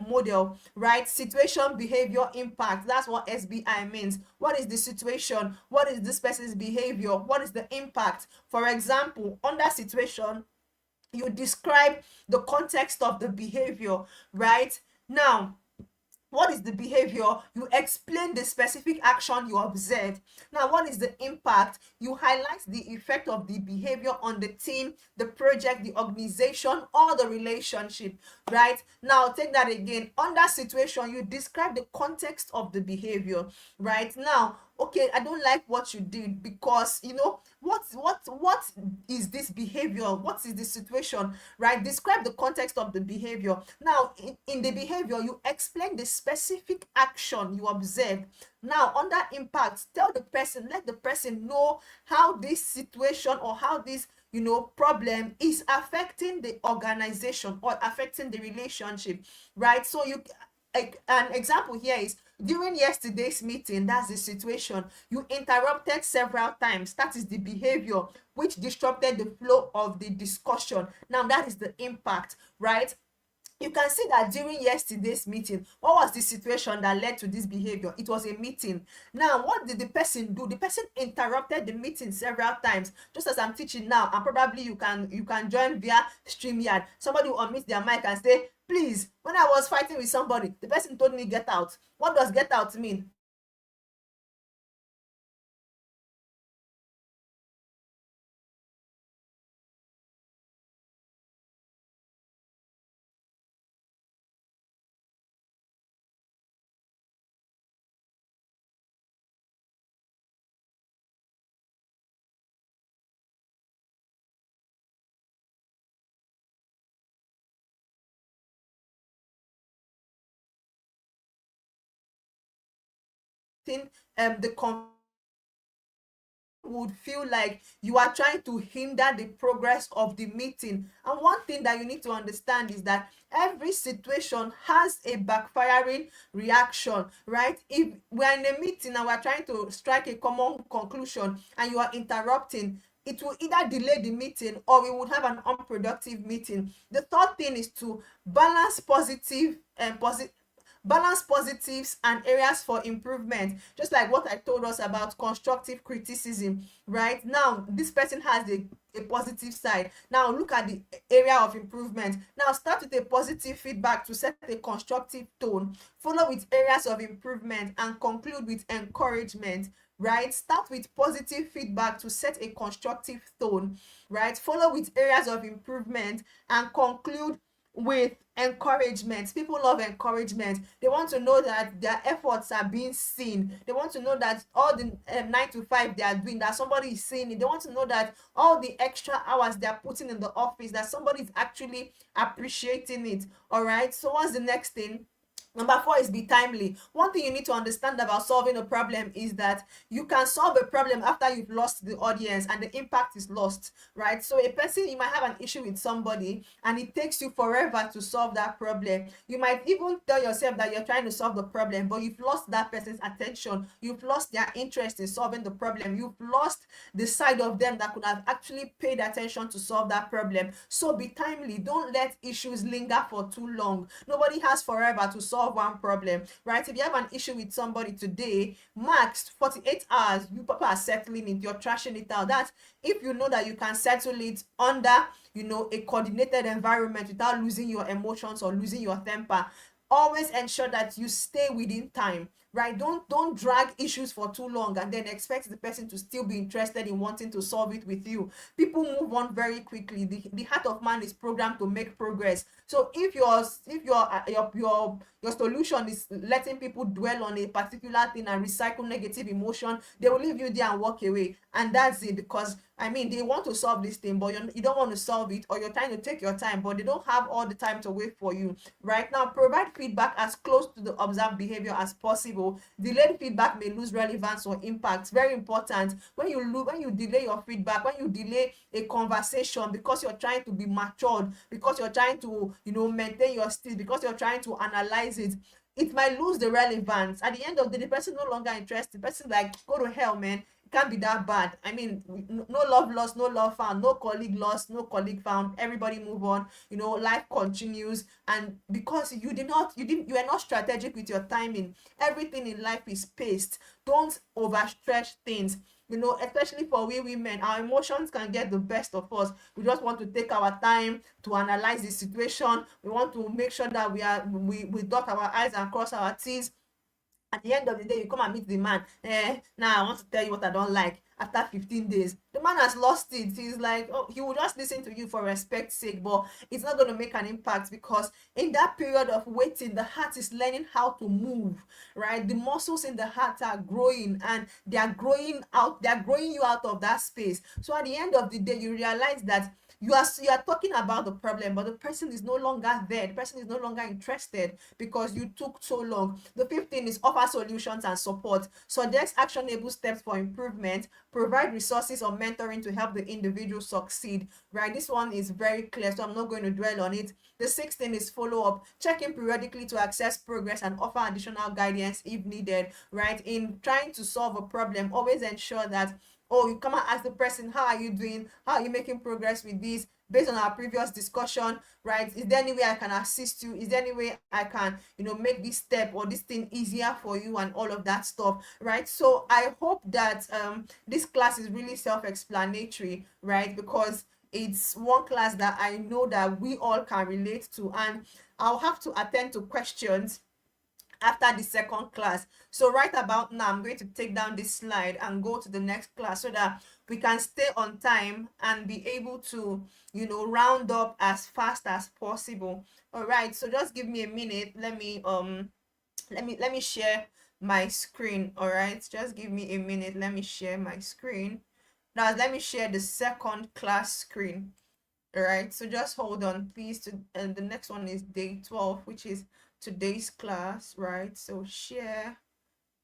A: model, right? Situation, behavior, impact. That's what SBI means. What is the situation? What is this person's behavior? What is the impact? For example, under situation, you describe the context of the behavior, right? Now, what is the behavior? You explain the specific action you observed. Now, what is the impact? You highlight the effect of the behavior on the team, the project, the organization, or the relationship, right? Now, take that again. Under situation, you describe the context of the behavior, right? Now, okay, I don't like what you did because, what is this behavior? What is the situation, right? Describe the context of the behavior. Now, in the behavior, you explain the specific action you observed. Now, under impact, tell the person, let the person know how this situation or how this problem is affecting the organization or affecting the relationship, right? So an example here is, during yesterday's meeting, that's the situation, you interrupted several times. That is the behavior which disrupted the flow of the discussion. Now, that is the impact, right? You can see that during yesterday's meeting, what was the situation that led to this behavior? It was a meeting. Now, what did the person do? The person interrupted the meeting several times. Just as I'm teaching now, and probably you can join via StreamYard. Somebody will unmute their mic and say, please, when I was fighting with somebody, the person told me get out. What does get out mean? The would feel like you are trying to hinder the progress of the meeting. And one thing that you need to understand is that every situation has a backfiring reaction, right? If we're in a meeting and we're trying to strike a common conclusion and you are interrupting, it will either delay the meeting or we would have an unproductive meeting. The third thing is to balance positive and positive balance positives and areas for improvement, just like what I told us about constructive criticism. Right now, this person has a positive side. Now look at the area of improvement. Now start with a positive feedback to set a constructive tone, follow with areas of improvement, and conclude with encouragement. Right, start with positive feedback to set a constructive tone, right, follow with areas of improvement, and conclude with encouragement. People love encouragement. They want to know that their efforts are being seen. They want to know that all the 9 to 5 they are doing, that somebody is seeing it. They want to know that all the extra hours they are putting in the office, that somebody is actually appreciating it. All right, so what's the next thing? Number four is be timely. One thing you need to understand about solving a problem is that you can solve a problem after you've lost the audience and the impact is lost, right? So a person, you might have an issue with somebody and it takes you forever to solve that problem. You might even tell yourself that you're trying to solve the problem, but you've lost that person's attention. You've lost their interest in solving the problem. You've lost the side of them that could have actually paid attention to solve that problem. So be timely. Don't let issues linger for too long. Nobody has forever to solve one problem, right? If you have an issue with somebody today, max 48 hours, you people are settling it, you're trashing it out. That's if you know that you can settle it under, a coordinated environment without losing your emotions or losing your temper. Always ensure that you stay within time, right? Don't drag issues for too long and then expect the person to still be interested in wanting to solve it with you. People move on very quickly. The heart of man is programmed to make progress. So if your solution is letting people dwell on a particular thing and recycle negative emotion, they will leave you there and walk away, and that's it. Because I mean, they want to solve this thing, but you don't want to solve it, or you're trying to take your time, but they don't have all the time to wait for you. Right now, provide feedback as close to the observed behavior as possible. Delayed feedback may lose relevance or impact. Very important. When you delay your feedback, when you delay a conversation because you're trying to be matured, because you're trying to maintain your state, because you're trying to analyze it, it might lose the relevance. At the end of the day, the person no longer interested. The person like, go to hell, man. It can't be that bad. I mean, no love lost, no love found, no colleague lost, no colleague found. Everybody move on. Life continues. And because you are not strategic with your timing. Everything in life is paced. Don't overstretch things. Especially for we women, our emotions can get the best of us. We just want to take our time to analyze the situation. We want to make sure that we dot our I's and cross our T's. At the end of the day, you come and meet the man. Now I want to tell you what I don't like. After 15 days, the man has lost it. He's like, oh, he will just listen to you for respect's sake, but it's not going to make an impact, because in that period of waiting, the heart is learning how to move, right? The muscles in the heart are growing, and they're growing you out of that space. So at the end of the day, you realize that you are talking about the problem, but the person is no longer there. The person is no longer interested because you took so long. The fifth thing is offer solutions and support. Suggest actionable steps for improvement. Provide resources or mentoring to help the individual succeed. Right? This one is very clear, so I'm not going to dwell on it. The sixth thing is follow up. Check in periodically to assess progress and offer additional guidance if needed. Right? In trying to solve a problem, always ensure that, oh, you come and ask the person, how are you doing? How are you making progress with this? Based on our previous discussion, right? Is there any way I can assist you? Is there any way I can, make this step or this thing easier for you, and all of that stuff, right? So I hope that this class is really self-explanatory, right? Because it's one class that I know that we all can relate to, and I'll have to attend to questions after the second class. So right about now, I'm going to take down this slide and go to the next class so that we can stay on time and be able to, round up as fast as possible. All right, so just give me a minute. Let me share my screen. All right, just give me a minute. Let me share my screen. Now let me share the second class screen. All right, so just hold on please. And the next one is day 12, which is today's class, right? So share,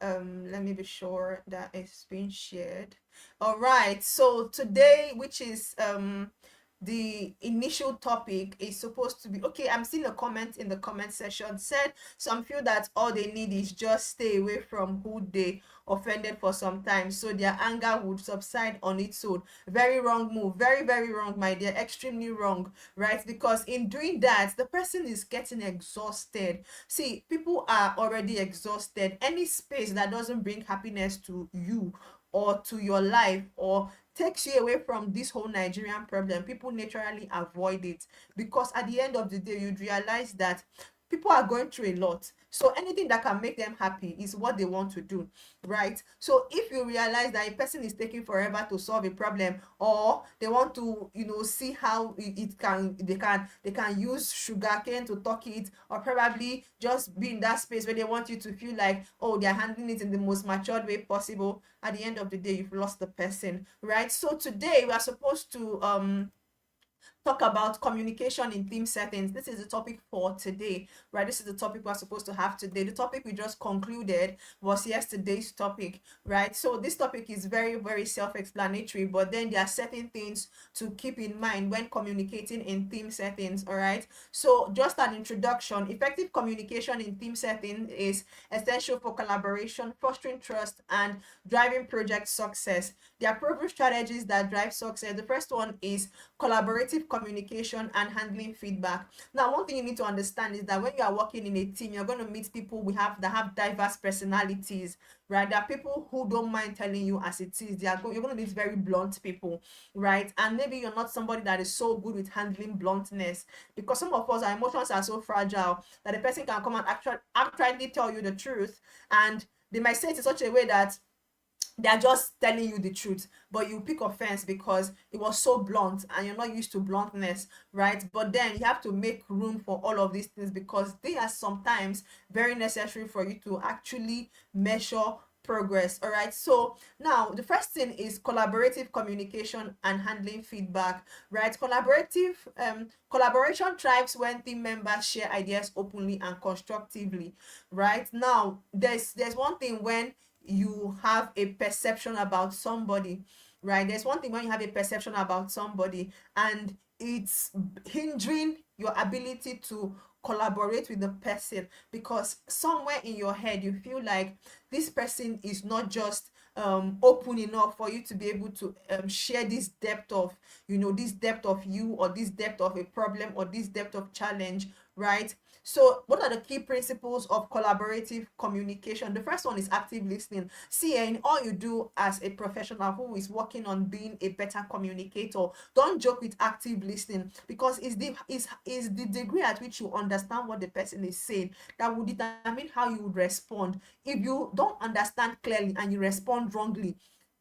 A: let me be sure that it's being shared. All right, so today, which is the initial topic is supposed to be okay. I'm seeing a comment in the comment section said some feel that all they need is just stay away from who they offended for some time so their anger would subside on its own. Very wrong move, very very wrong, my dear, extremely wrong, right? Because in doing that, the person is getting exhausted. See, people are already exhausted. Any space that doesn't bring happiness to you or to your life or takes you away from this whole Nigerian problem, people naturally avoid it, because at the end of the day you'd realize that people are going through a lot, so anything that can make them happy is what they want to do, right? So if you realize that a person is taking forever to solve a problem, or they want to, see how it can they can use sugarcane to talk it, or probably just be in that space where they want you to feel like, oh, they're handling it in the most matured way possible, at the end of the day you've lost the person, right? So today we are supposed to talk about communication in team settings. This is the topic for today, right? This is the topic we're supposed to have today. The topic we just concluded was yesterday's topic, right? So this topic is very, very self-explanatory, but then there are certain things to keep in mind when communicating in team settings, all right? So just an introduction: effective communication in team setting is essential for collaboration, fostering trust, and driving project success. There are proven strategies that drive success. The first one is collaborative communication and handling feedback. Now, one thing you need to understand is that when you are working in a team, you're going to meet people that have diverse personalities, right? There are people who don't mind telling you as it is. You're going to meet very blunt people, right? And maybe you're not somebody that is so good with handling bluntness, because some of us, our emotions are so fragile that a person can come and actually tell you the truth, and they might say it in such a way that they are just telling you the truth, but you pick offense because it was so blunt and you're not used to bluntness, right? But then you have to make room for all of these things, because they are sometimes very necessary for you to actually measure progress. All right, so now the first thing is collaborative communication and handling feedback, right? Collaboration thrives when team members share ideas openly and constructively, right? Now there's one thing when you have a perception about somebody, right? There's one thing when you have a perception about somebody and it's hindering your ability to collaborate with the person, because somewhere in your head you feel like this person is not just open enough for you to be able to share this depth of, this depth of you, or this depth of a problem, or this depth of challenge, right? So what are the key principles of collaborative communication? The first one is active listening. See, in all you do as a professional who is working on being a better communicator, don't joke with active listening, because is the degree at which you understand what the person is saying that will determine how you would respond. If you don't understand clearly and you respond wrongly,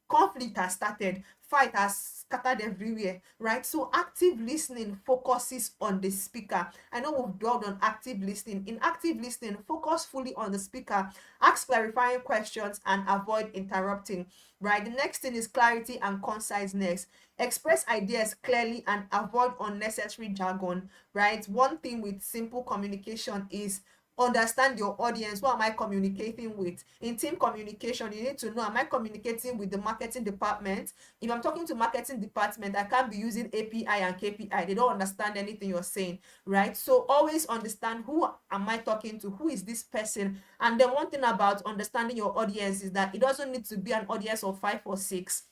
A: conflict has started, fight has scattered everywhere, right? So active listening focuses on the speaker. I know we've dwelled on active listening. In active listening, focus fully on the speaker, ask clarifying questions, and avoid interrupting, right? The next thing is clarity and conciseness. Express ideas clearly and avoid unnecessary jargon, right? One thing with simple communication is understand your audience. Who am I communicating with? In team communication, you need to know, am I communicating with the marketing department? If I'm talking to marketing department, I can't be using API and KPI. They don't understand anything you're saying, right? So always understand, who am I talking to? Who is this person? And then one thing about understanding your audience is that it doesn't need to be an audience of 5 or 6.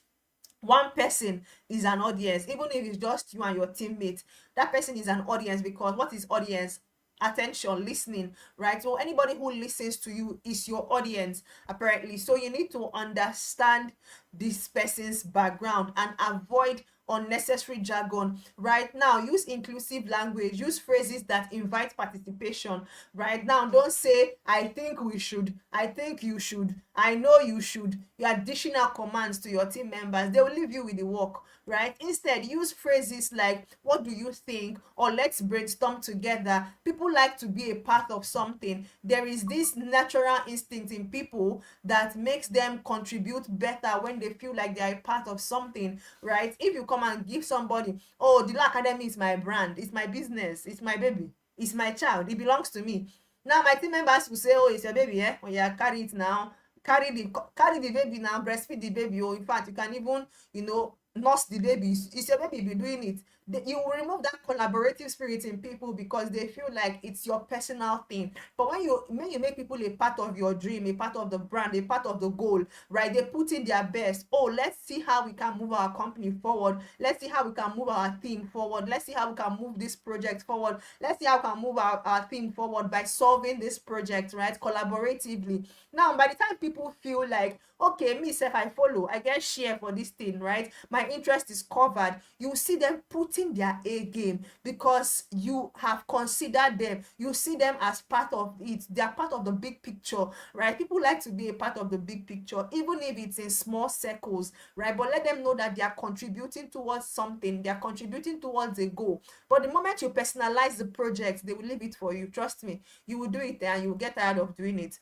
A: One person is an audience. Even if it's just you and your teammate, that person is an audience, because what is audience? Attention, listening, right? So anybody who listens to you is your audience, apparently. So you need to understand this person's background and avoid unnecessary jargon. Right now, use inclusive language, use phrases that invite participation. Right now, don't say I think we should, I think you should, I know you should. Your additional commands to your team members, they will leave you with the work, right? Instead, use phrases like what do you think, or let's brainstorm together. People like to be a part of something. There is this natural instinct in people that makes them contribute better when they feel like they are a part of something, right? If you come and give somebody, oh, the Law Academy is my brand, it's my business, it's my baby, it's my child, it belongs to me. Now my team members will say, oh, it's your baby, eh? Well, yeah, carry it now, carry the baby now, breastfeed the baby. Oh, in fact, you can even, nurse the baby. It's your baby, be doing it. you will remove that collaborative spirit in people because they feel like it's your personal thing. But when you make people a part of your dream, a part of the brand, a part of the goal, right? They put in their best. Oh, let's see how we can move our company forward. Let's see how we can move our team forward. Let's see how we can move this project forward. Let's see how we can move our team forward by solving this project, right? Collaboratively. Now, by the time people feel like, okay, me self, I follow, I get share for this thing, right? My interest is covered. You see them putting their A game because you have considered them. You see them as part of it. They are part of the big picture, right? People like to be a part of the big picture, even if it's in small circles, right? But let them know that they are contributing towards something. They are contributing towards a goal. But the moment you personalize the project, they will leave it for you. Trust me, you will do it and you will get tired of doing it.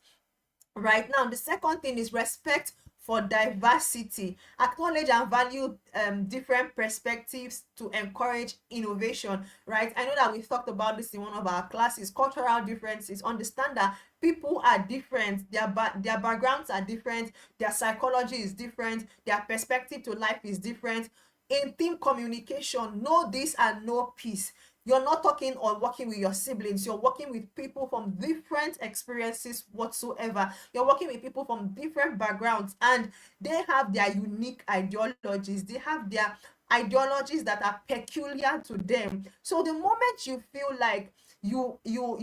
A: Right now, the second thing is respect for diversity. Acknowledge and value different perspectives to encourage innovation, right? I know that we've talked about this in one of our classes. Cultural differences. Understand that people are different, their backgrounds are different, their psychology is different, their perspective to life is different. In team communication, know this and know peace. You're not talking or working with your siblings. You're working with people from different experiences whatsoever. You're working with people from different backgrounds, and they have their unique ideologies. They have their ideologies that are peculiar to them. So the moment you feel like you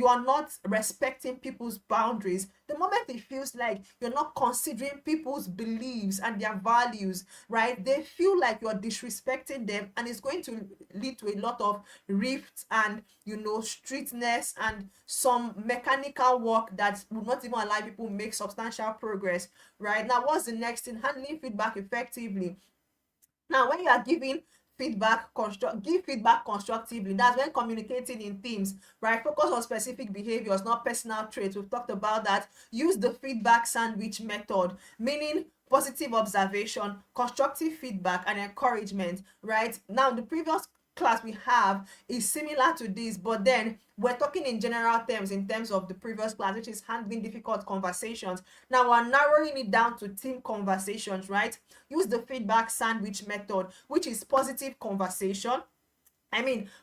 A: are not respecting people's boundaries, the moment it feels like you're not considering people's beliefs and their values, right, they feel like you're disrespecting them, and it's going to lead to a lot of rifts and, streetness and some mechanical work that will not even allow people make substantial progress. Right now, what's the next thing? Handling feedback effectively. Now, when you are giving give feedback constructively. That's when communicating in teams, right? Focus on specific behaviors, not personal traits. We've talked about that. Use the feedback sandwich method, meaning positive observation, constructive feedback, and encouragement, right? Now, the previous class we have is similar to this, but then we're talking in general terms, in terms of the previous class, which is handling difficult conversations. Now we're narrowing it down to team conversations, right? Use the feedback sandwich method, which is positive conversation,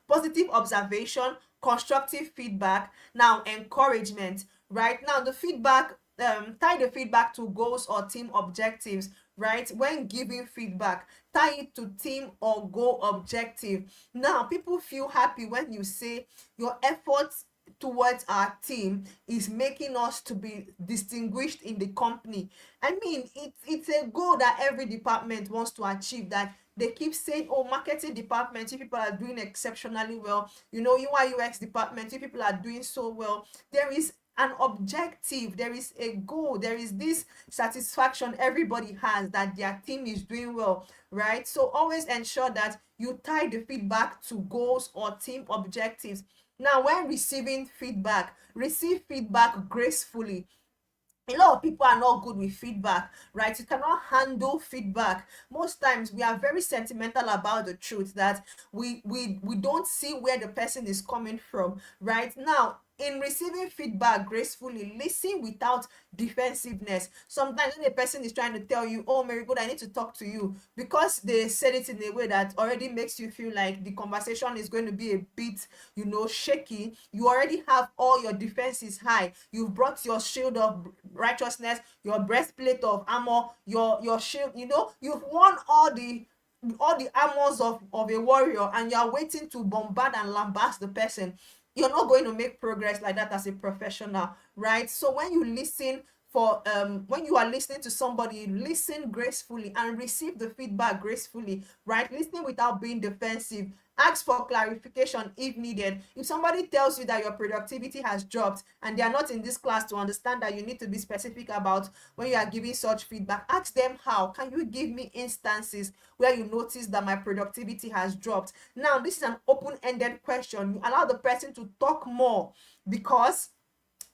A: positive observation, constructive feedback, now encouragement, right? Now the feedback, tie the feedback to goals or team objectives, right? When giving feedback, tie it to team or goal objective. Now people feel happy when you say your efforts towards our team is making us to be distinguished in the company. It's a goal that every department wants to achieve, that they keep saying, oh, marketing department, you people are doing exceptionally well, UI UX department, you people are doing so well. There is an objective, there is a goal, there is this satisfaction everybody has that their team is doing well, right? So always ensure that you tie the feedback to goals or team objectives. Now, when receiving feedback, receive feedback gracefully. A lot of people are not good with feedback, right? You cannot handle feedback. Most times we are very sentimental about the truth, that we don't see where the person is coming from. Right now, in receiving feedback gracefully, listen without defensiveness. Sometimes when a person is trying to tell you, oh, Mary Good, I need to talk to you, because they said it in a way that already makes you feel like the conversation is going to be a bit, shaky. You already have all your defenses high. You've brought your shield of righteousness, your breastplate of armor, your shield, you've won all the armors of a warrior, and you're waiting to bombard and lambast the person. You're not going to make progress like that as a professional, right? So when you listen when you are listening to somebody, listen gracefully and receive the feedback gracefully, right? Listening without being defensive. Ask for clarification if needed. If somebody tells you that your productivity has dropped and they are not in this class to understand that you need to be specific about when you are giving such feedback, ask them how. Can you give me instances where you notice that my productivity has dropped? Now, this is an open-ended question. You allow the person to talk more because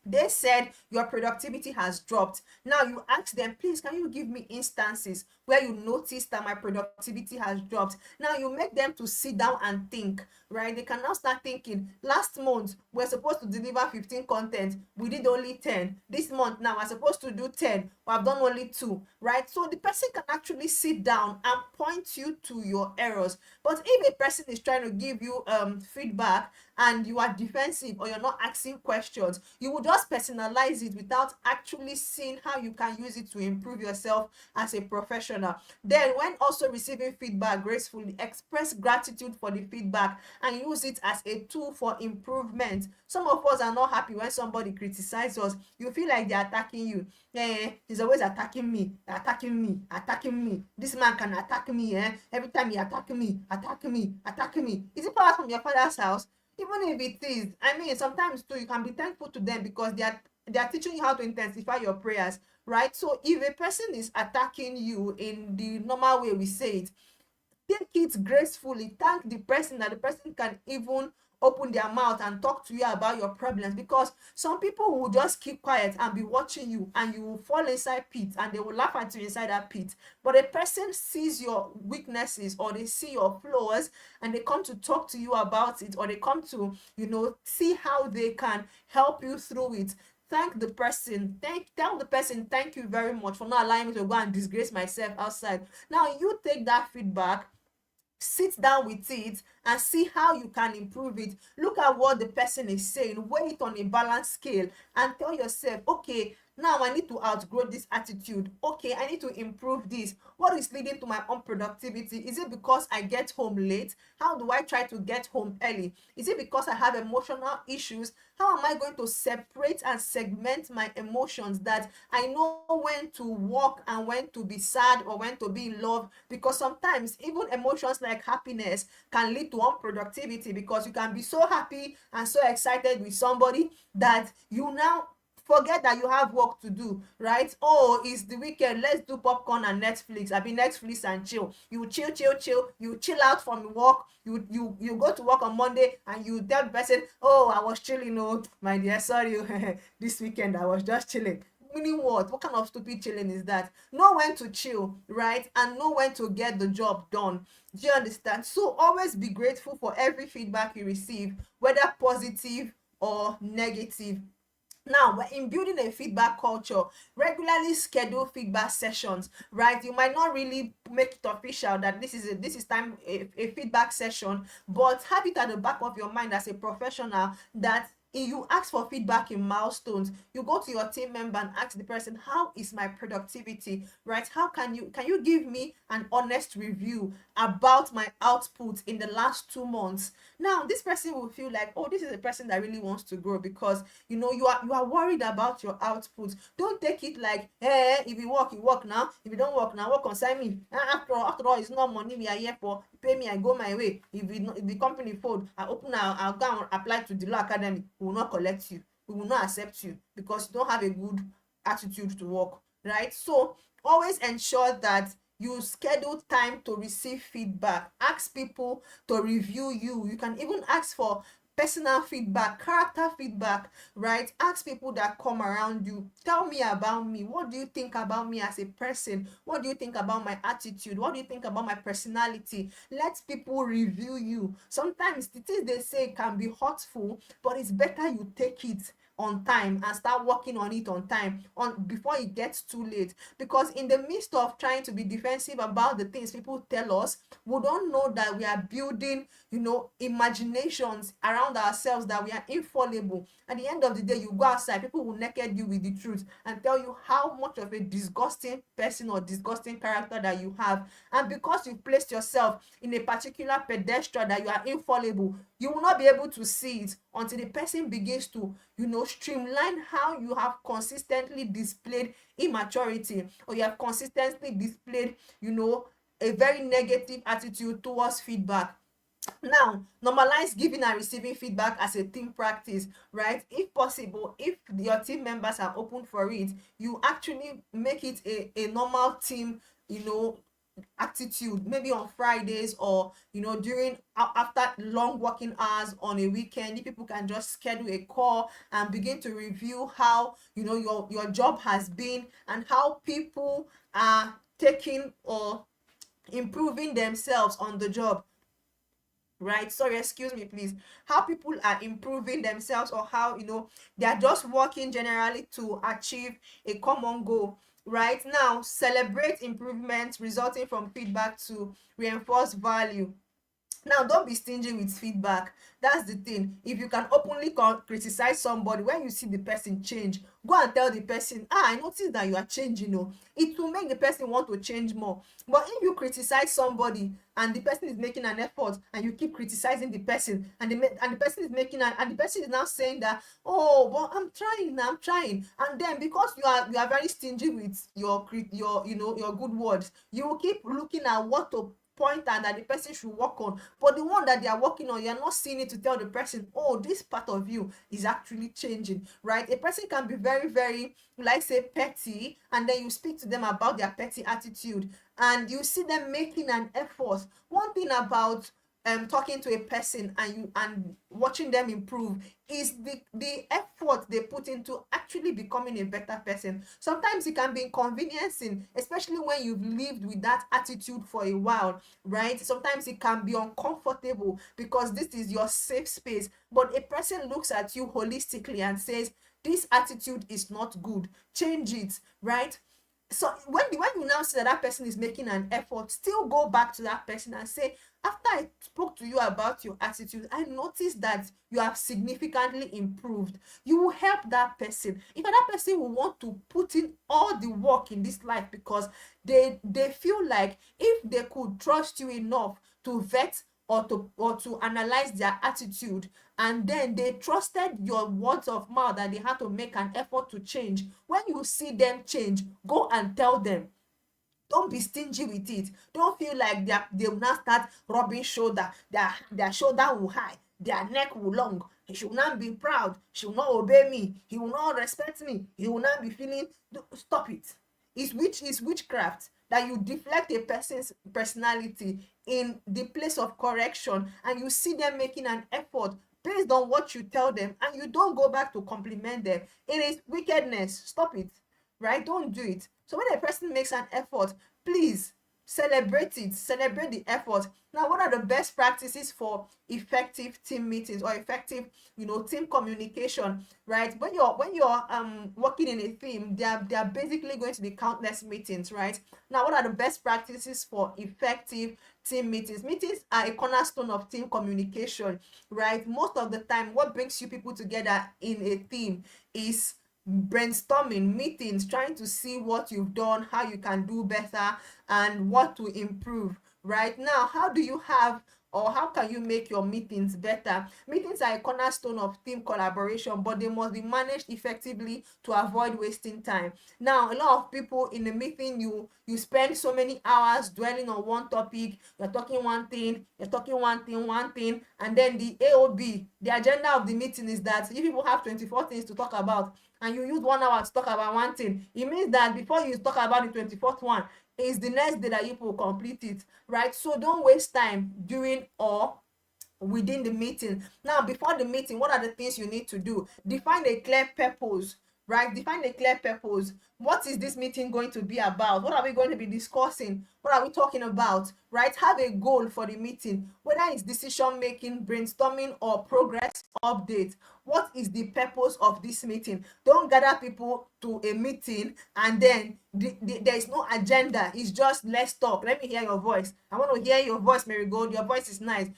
A: they said your productivity has dropped. Now you ask them, please, can you give me instances where you notice that my productivity has dropped? Now you make them to sit down and think, right? They can now start thinking, last month we're supposed to deliver 15 content, we did only 10. This month now we're supposed to do 10, or I've done only two, right? So the person can actually sit down and point you to your errors. But if a person is trying to give you feedback and you are defensive or you're not asking questions, you will just personalize it without actually seeing how you can use it to improve yourself as a professional. Then when also receiving feedback gracefully, express gratitude for the feedback and use it as a tool for improvement. Some of us are not happy when somebody criticizes us. You feel like they're attacking you. He's always attacking me, attacking me, attacking me. This man can attack me, every time he attack me, attack me, attack me. Is it power from your father's house? Even if it is, I mean, sometimes too, you can be thankful to them because they are teaching you how to intensify your prayers, right? So if a person is attacking you in the normal way we say it, take it gracefully, thank the person, that the person can even open their mouth and talk to you about your problems, because some people will just keep quiet and be watching you and you will fall inside pit and they will laugh at you inside that pit. But a person sees your weaknesses or they see your flaws and they come to talk to you about it, or they come to see how they can help you through it. Thank the person, tell the person, thank you very much for not allowing me to go and disgrace myself outside. Now you take that feedback, sit down with it and see how you can improve it. Look at what the person is saying, weigh it on a balanced scale and tell yourself, okay, now I need to outgrow this attitude. Okay, I need to improve this. What is leading to my unproductivity? Is it because I get home late? How do I try to get home early? Is it because I have emotional issues? How am I going to separate and segment my emotions, that I know when to walk and when to be sad or when to be in love? Because sometimes even emotions like happiness can lead to unproductivity, because you can be so happy and so excited with somebody that you now forget that you have work to do, right? Oh, it's the weekend, let's do popcorn and Netflix. I mean, Netflix and chill. You chill, chill, chill. You chill out from work. You go to work on Monday and you tell the person, oh, I was chilling. Oh, my dear, sorry. This weekend I was just chilling. Meaning what kind of stupid chilling is that? Know when to chill, right? And know when to get the job done. Do you understand? So always be grateful for every feedback you receive, whether positive or negative. Now, in building a feedback culture, regularly schedule feedback sessions, right? You might not really make it official that this is time a feedback session, but have it at the back of your mind as a professional that you ask for feedback in milestones. You go to your team member and ask the person, how is my productivity, right? How can you give me an honest review about my output in the last 2 months? Now this person will feel like, oh, this is a person that really wants to grow, because you are worried about your output. Don't take it like, if you work now, if you don't work now, what concern me? After all, it's not money we are here for. Pay me, I go my way. If the company fold, I'll go and apply to the law academy. We will not collect you, we will not accept you, because you don't have a good attitude to work, right? So always ensure that you schedule time to receive feedback. Ask people to review you. You can even ask for personal feedback, character feedback, right? Ask people that come around you, tell me about me. What do you think about me as a person? What do you think about my attitude? What do you think about my personality? Let people review you. Sometimes the things they say can be hurtful, but it's better you take it on time and start working on it on time, on before it gets too late. Because in the midst of trying to be defensive about the things people tell us, we don't know that we are building imaginations around ourselves, that we are infallible. At the end of the day, you go outside, people will naked you with the truth and tell you how much of a disgusting person or disgusting character that you have. And because you've placed yourself in a particular pedestal that you are infallible, you will not be able to see it until the person begins to streamline how you have consistently displayed immaturity, or you have consistently displayed a very negative attitude towards feedback. Now, normalize giving and receiving feedback as a team practice, right? If possible, if your team members are open for it, you actually make it a normal team attitude, maybe on Fridays, or during after long working hours on a weekend. If people can just schedule a call and begin to review how your job has been, and how people are taking or improving themselves on the job, right? Sorry, excuse me, please. How people are improving themselves, or how they are just working generally to achieve a common goal. Right now, celebrate improvements resulting from feedback to reinforce value. Now, don't be stingy with feedback. That's the thing. If you can openly criticize somebody, when you see the person change, go and tell the person, I noticed that you are changing. Oh, it will make the person want to change more. But if you criticize somebody and the person is making an effort, and you keep criticizing the person, and the person is making and the person is now saying that, oh, but I'm trying, and then because you are very stingy with your your good words, you will keep looking at what to point out that the person should work on, but the one that they are working on, you're not seeing it to tell the person, oh, this part of you is actually changing. Right? A person can be very, very, like, say, petty, and then you speak to them about their petty attitude, and you see them making an effort. One thing about talking to a person and watching them improve is the effort they put into actually becoming a better person. Sometimes it can be inconveniencing, especially when you've lived with that attitude for a while. Right? Sometimes it can be uncomfortable because this is your safe space, but a person looks at you holistically and says, this attitude is not good, change it. Right? So when you now see that that person is making an effort, still go back to that person and say, after I spoke to you about your attitude, I noticed that you have significantly improved. You will help that person. In fact, that person will want to put in all the work in this life because they feel like if they could trust you enough to vet or to analyze their attitude, and then they trusted your words of mouth that they had to make an effort to change. When you see them change, go and tell them. Don't be stingy with it. Don't feel like they will now start rubbing shoulder. Their shoulder will high, their neck will long. He should not be proud. She will not obey me. He will not respect me. He will not be feeling. Stop it. Is witchcraft that you deflect a person's personality in the place of correction, and you see them making an effort based on what you tell them, and you don't go back to compliment them. It is wickedness. Stop it. Right? Don't do it. So when a person makes an effort, please celebrate it. Celebrate the effort. Now, what are the best practices for effective team meetings or effective, team communication? Right? When you're working in a team, there are basically going to be countless meetings. Right? Now, what are the best practices for effective team meetings? Meetings are a cornerstone of team communication. Right? Most of the time, what brings you people together in a team is brainstorming meetings, trying to see what you've done, how you can do better, and what to improve. Right now, how do you have or how can you make your meetings better? Meetings are a cornerstone of team collaboration, but they must be managed effectively to avoid wasting time. Now, a lot of people in a meeting, you spend so many hours dwelling on one topic. You're talking one thing, one thing, and then the AOB, the agenda of the meeting, is that if people have 24 things to talk about and you use 1 hour to talk about one thing, it means that before you talk about the 24th one, it's the next day that you will complete it. Right? So don't waste time during or within the meeting. Now, before the meeting, what are the things you need to do? Define a clear purpose. Right? Define a clear purpose. What is this meeting going to be about? What are we going to be discussing? What are we talking about? Right? Have a goal for the meeting, whether it's decision making, brainstorming, or progress update. What is the purpose of this meeting? Don't gather people to a meeting and then there is no agenda. It's just, let's talk, let me hear your voice, I want to hear your voice, Marigold, your voice is nice.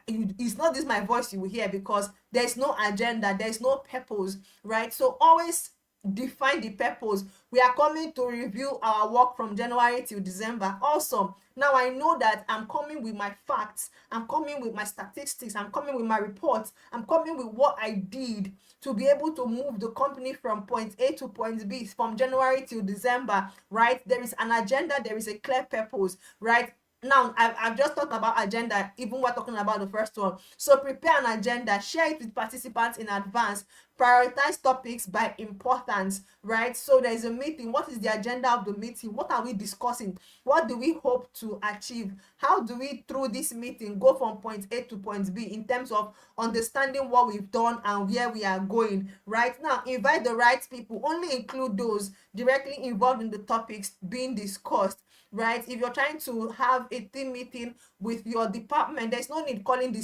A: It's not this my voice you will hear, because there's no agenda, there's no purpose. Right? So always define the purpose. We are coming to review our work from January till December. Awesome. Now I know that I'm coming with my facts, I'm coming with my statistics, I'm coming with my reports, I'm coming with what I did to be able to move the company from point A to point B from January till December. Right? There is an agenda, there is a clear purpose. Right? Now, I've just talked about agenda, even we're talking about the first one. So prepare an agenda, share it with participants in advance, prioritize topics by importance. Right? So there's a meeting. What is the agenda of the meeting? What are we discussing? What do we hope to achieve? How do we, through this meeting, go from point A to point B in terms of understanding what we've done and where we are going? Right? Now, invite the right people. Only include those directly involved in the topics being discussed. Right? If you're trying to have a team meeting with your department, there's no need calling the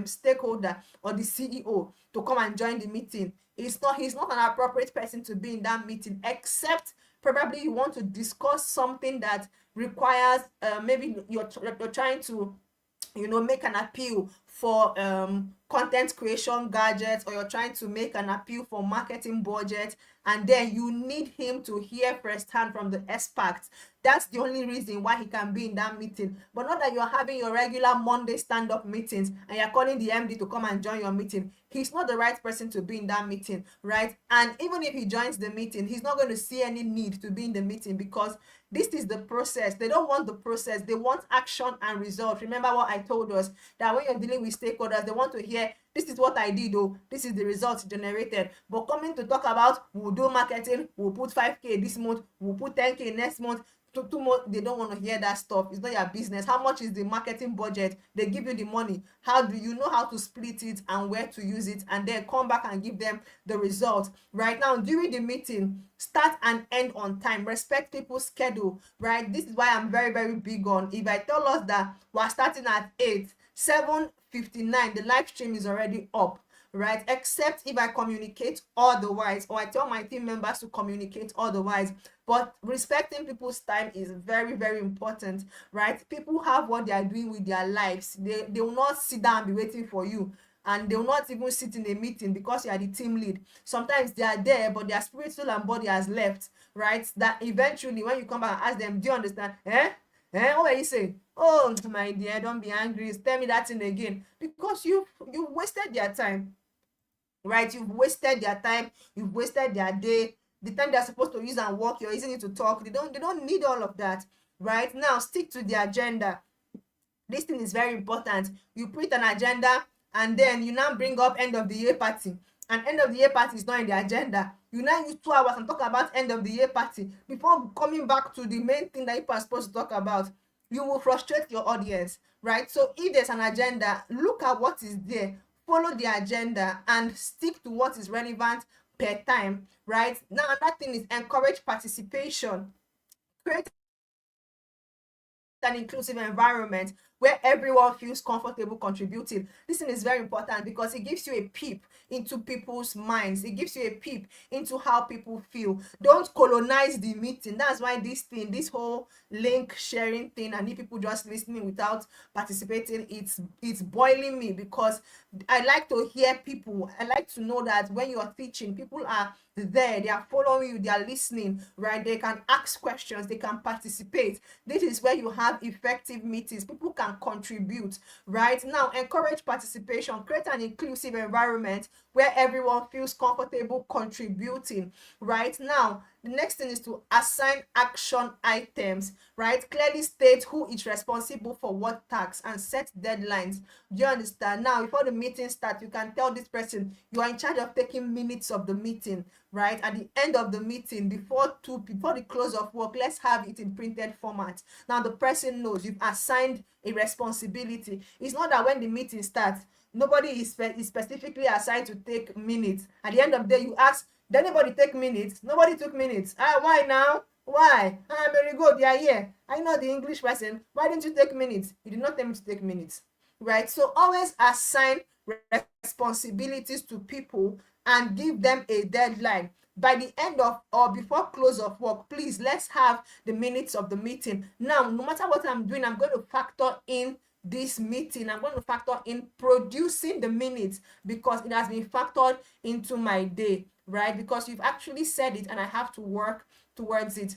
A: stakeholder or the CEO to come and join the meeting. He's not an appropriate person to be in that meeting, except Probably you want to discuss something that requires, maybe you're trying to, make an appeal for content creation gadgets, or you're trying to make an appeal for marketing budget, and then you need him to hear firsthand from the experts. That's the only reason why he can be in that meeting, but not that you're having your regular Monday stand-up meetings and you're calling the MD to come and join your meeting. He's not the right person to be in that meeting, right? And even if he joins the meeting, he's not going to see any need to be in the meeting, because this is the process. They don't want the process, they want action and results. Remember what I told us, that when you're dealing with stakeholders, they want to hear, this is what I did, oh, this is the results generated. But coming to talk about, we'll do marketing, we'll put 5K this month, we'll put 10K next month, 2 months, they don't want to hear that stuff. It's not your business. How much is the marketing budget? They give you the money. How do you know how to split it and where to use it, and then come back and give them the result? Right now, during the meeting, start and end on time. Respect people's schedule, right? This is why I'm very, very big on, if I tell us that we're starting at 8, 7:59, the live stream is already up, right? Except if I communicate otherwise, or I tell my team members to communicate otherwise. But respecting people's time is very, very important, right? People have what they are doing with their lives. They will not sit down and be waiting for you, and they will not even sit in a meeting because you are the team lead. Sometimes they are there, but their spirit, soul, and body has left, right? That eventually, when you come back and ask them, do you understand? What are you saying? Oh, my dear, don't be angry, tell me that thing again. Because you wasted their time, right? You've wasted their time, you've wasted their day. The time they're supposed to use and work, you're using it to talk. They don't need all of that. Right now, stick to the agenda. This thing is very important. You put an agenda, and then you now bring up end of the year party, and end of the year party is not in the agenda. You now use 2 hours and talk about end of the year party before coming back to the main thing that you are supposed to talk about. You will frustrate your audience, right? So if there's an agenda, look at what is there, follow the agenda, and stick to what is relevant per time, right? Now, another thing is encourage participation. Create an inclusive environment where everyone feels comfortable contributing. This thing is very important because it gives you a peep into people's minds. It gives you a peep into how people feel. Don't colonize the meeting. That's why this whole link sharing thing, and if people just listening without participating, it's boiling me, because I like to hear people. I like to know that when you are teaching, people are there, they are following you, they are listening, right? They can ask questions, they can participate. This is where you have effective meetings. People can contribute. Right now, encourage participation. Create an inclusive environment where everyone feels comfortable contributing. Right now, the next thing is to assign action items, right? Clearly state who is responsible for what tasks and set deadlines. Do you understand? Now, before the meeting starts, you can tell this person you are in charge of taking minutes of the meeting, right? At the end of the meeting, before the close of work, let's have it in printed format. Now, the person knows you've assigned a responsibility. It's not that when the meeting starts, nobody is specifically assigned to take minutes. At the end of the day, you ask, did anybody take minutes? Nobody took minutes. Why now? Why? Very good, they are here. I know the English person. Why didn't you take minutes? You did not tell me to take minutes, right? So always assign responsibilities to people and give them a deadline. By the end of or before close of work, please, let's have the minutes of the meeting. Now, no matter what I'm doing, I'm going to factor in this meeting. I'm going to factor in producing the minutes, because it has been factored into my day, right? Because you've actually said it and I have to work towards it.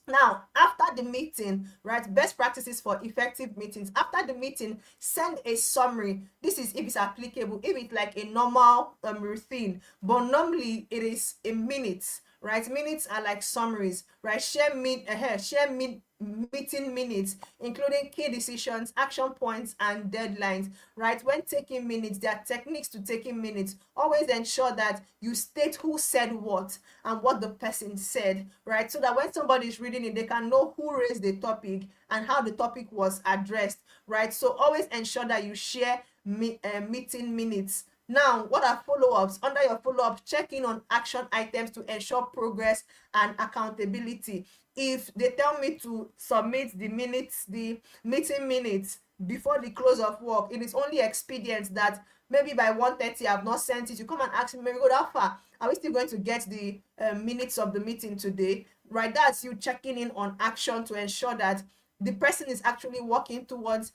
A: Now, after the meeting, right, best practices for effective meetings. After the meeting, send a summary. This is if it's applicable, if it's like a normal routine, but normally it is in minutes, right? Minutes are like summaries, right? Share meeting minutes, including key decisions, action points, and deadlines, right? When taking minutes, there are techniques to taking minutes. Always ensure that you state who said what and what the person said, right? So that when somebody is reading it, they can know who raised the topic and how the topic was addressed, right? So always ensure that you share meeting minutes. Now, what are follow-ups? Under your follow-up, check in on action items to ensure progress and accountability. If they tell me to submit the meeting minutes before the close of work, it is only expedient that maybe by 1:30 I've not sent it. You come and ask me, Mary, go that far. Are we still going to get the minutes of the meeting today? right? That's you checking in on action to ensure that the person is actually working towards,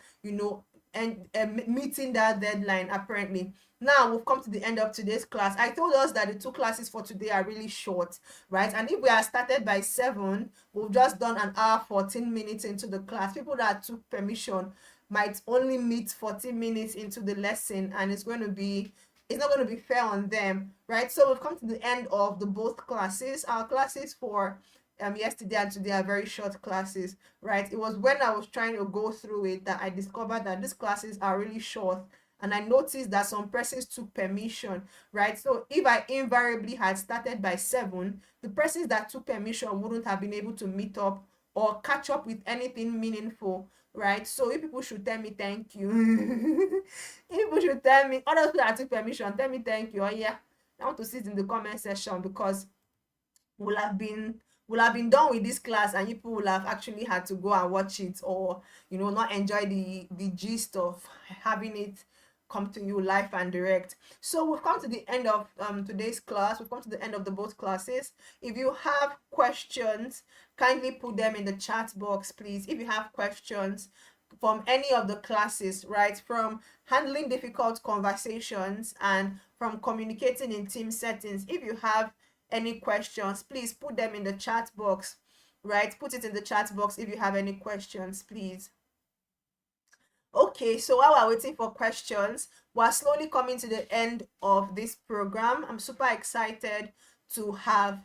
A: and meeting that deadline. Apparently, now we've come to the end of today's class. I told us that the two classes for today are really short, right? And if we are started by 7, we've just done an hour 14 minutes into the class. People that took permission might only meet 14 minutes into the lesson, and it's not going to be fair on them, right? So we've come to the end of the both classes. Our classes for yesterday and today are very short classes, right? It was when I was trying to go through it that I discovered that these classes are really short, and I noticed that some persons took permission, right? So if I invariably had started by 7, the persons that took permission wouldn't have been able to meet up or catch up with anything meaningful, right? So if people should tell me thank you, if people should tell me, other people that took permission, tell me thank you. Oh yeah, I want to see it in the comment section, because will have been will have been done with this class, and people will have actually had to go and watch it, or not enjoy the gist of having it come to you live and direct. So we've come to the end of today's class. We've come to the end of the both classes. If you have questions, kindly put them in the chat box, please. If you have questions from any of the classes, right, from handling difficult conversations and from communicating in team settings, if you have any questions, please put them in the chat box, right? Put it in the chat box if you have any questions, please. Okay, so while we're waiting for questions, we're slowly coming to the end of this program. I'm super excited to have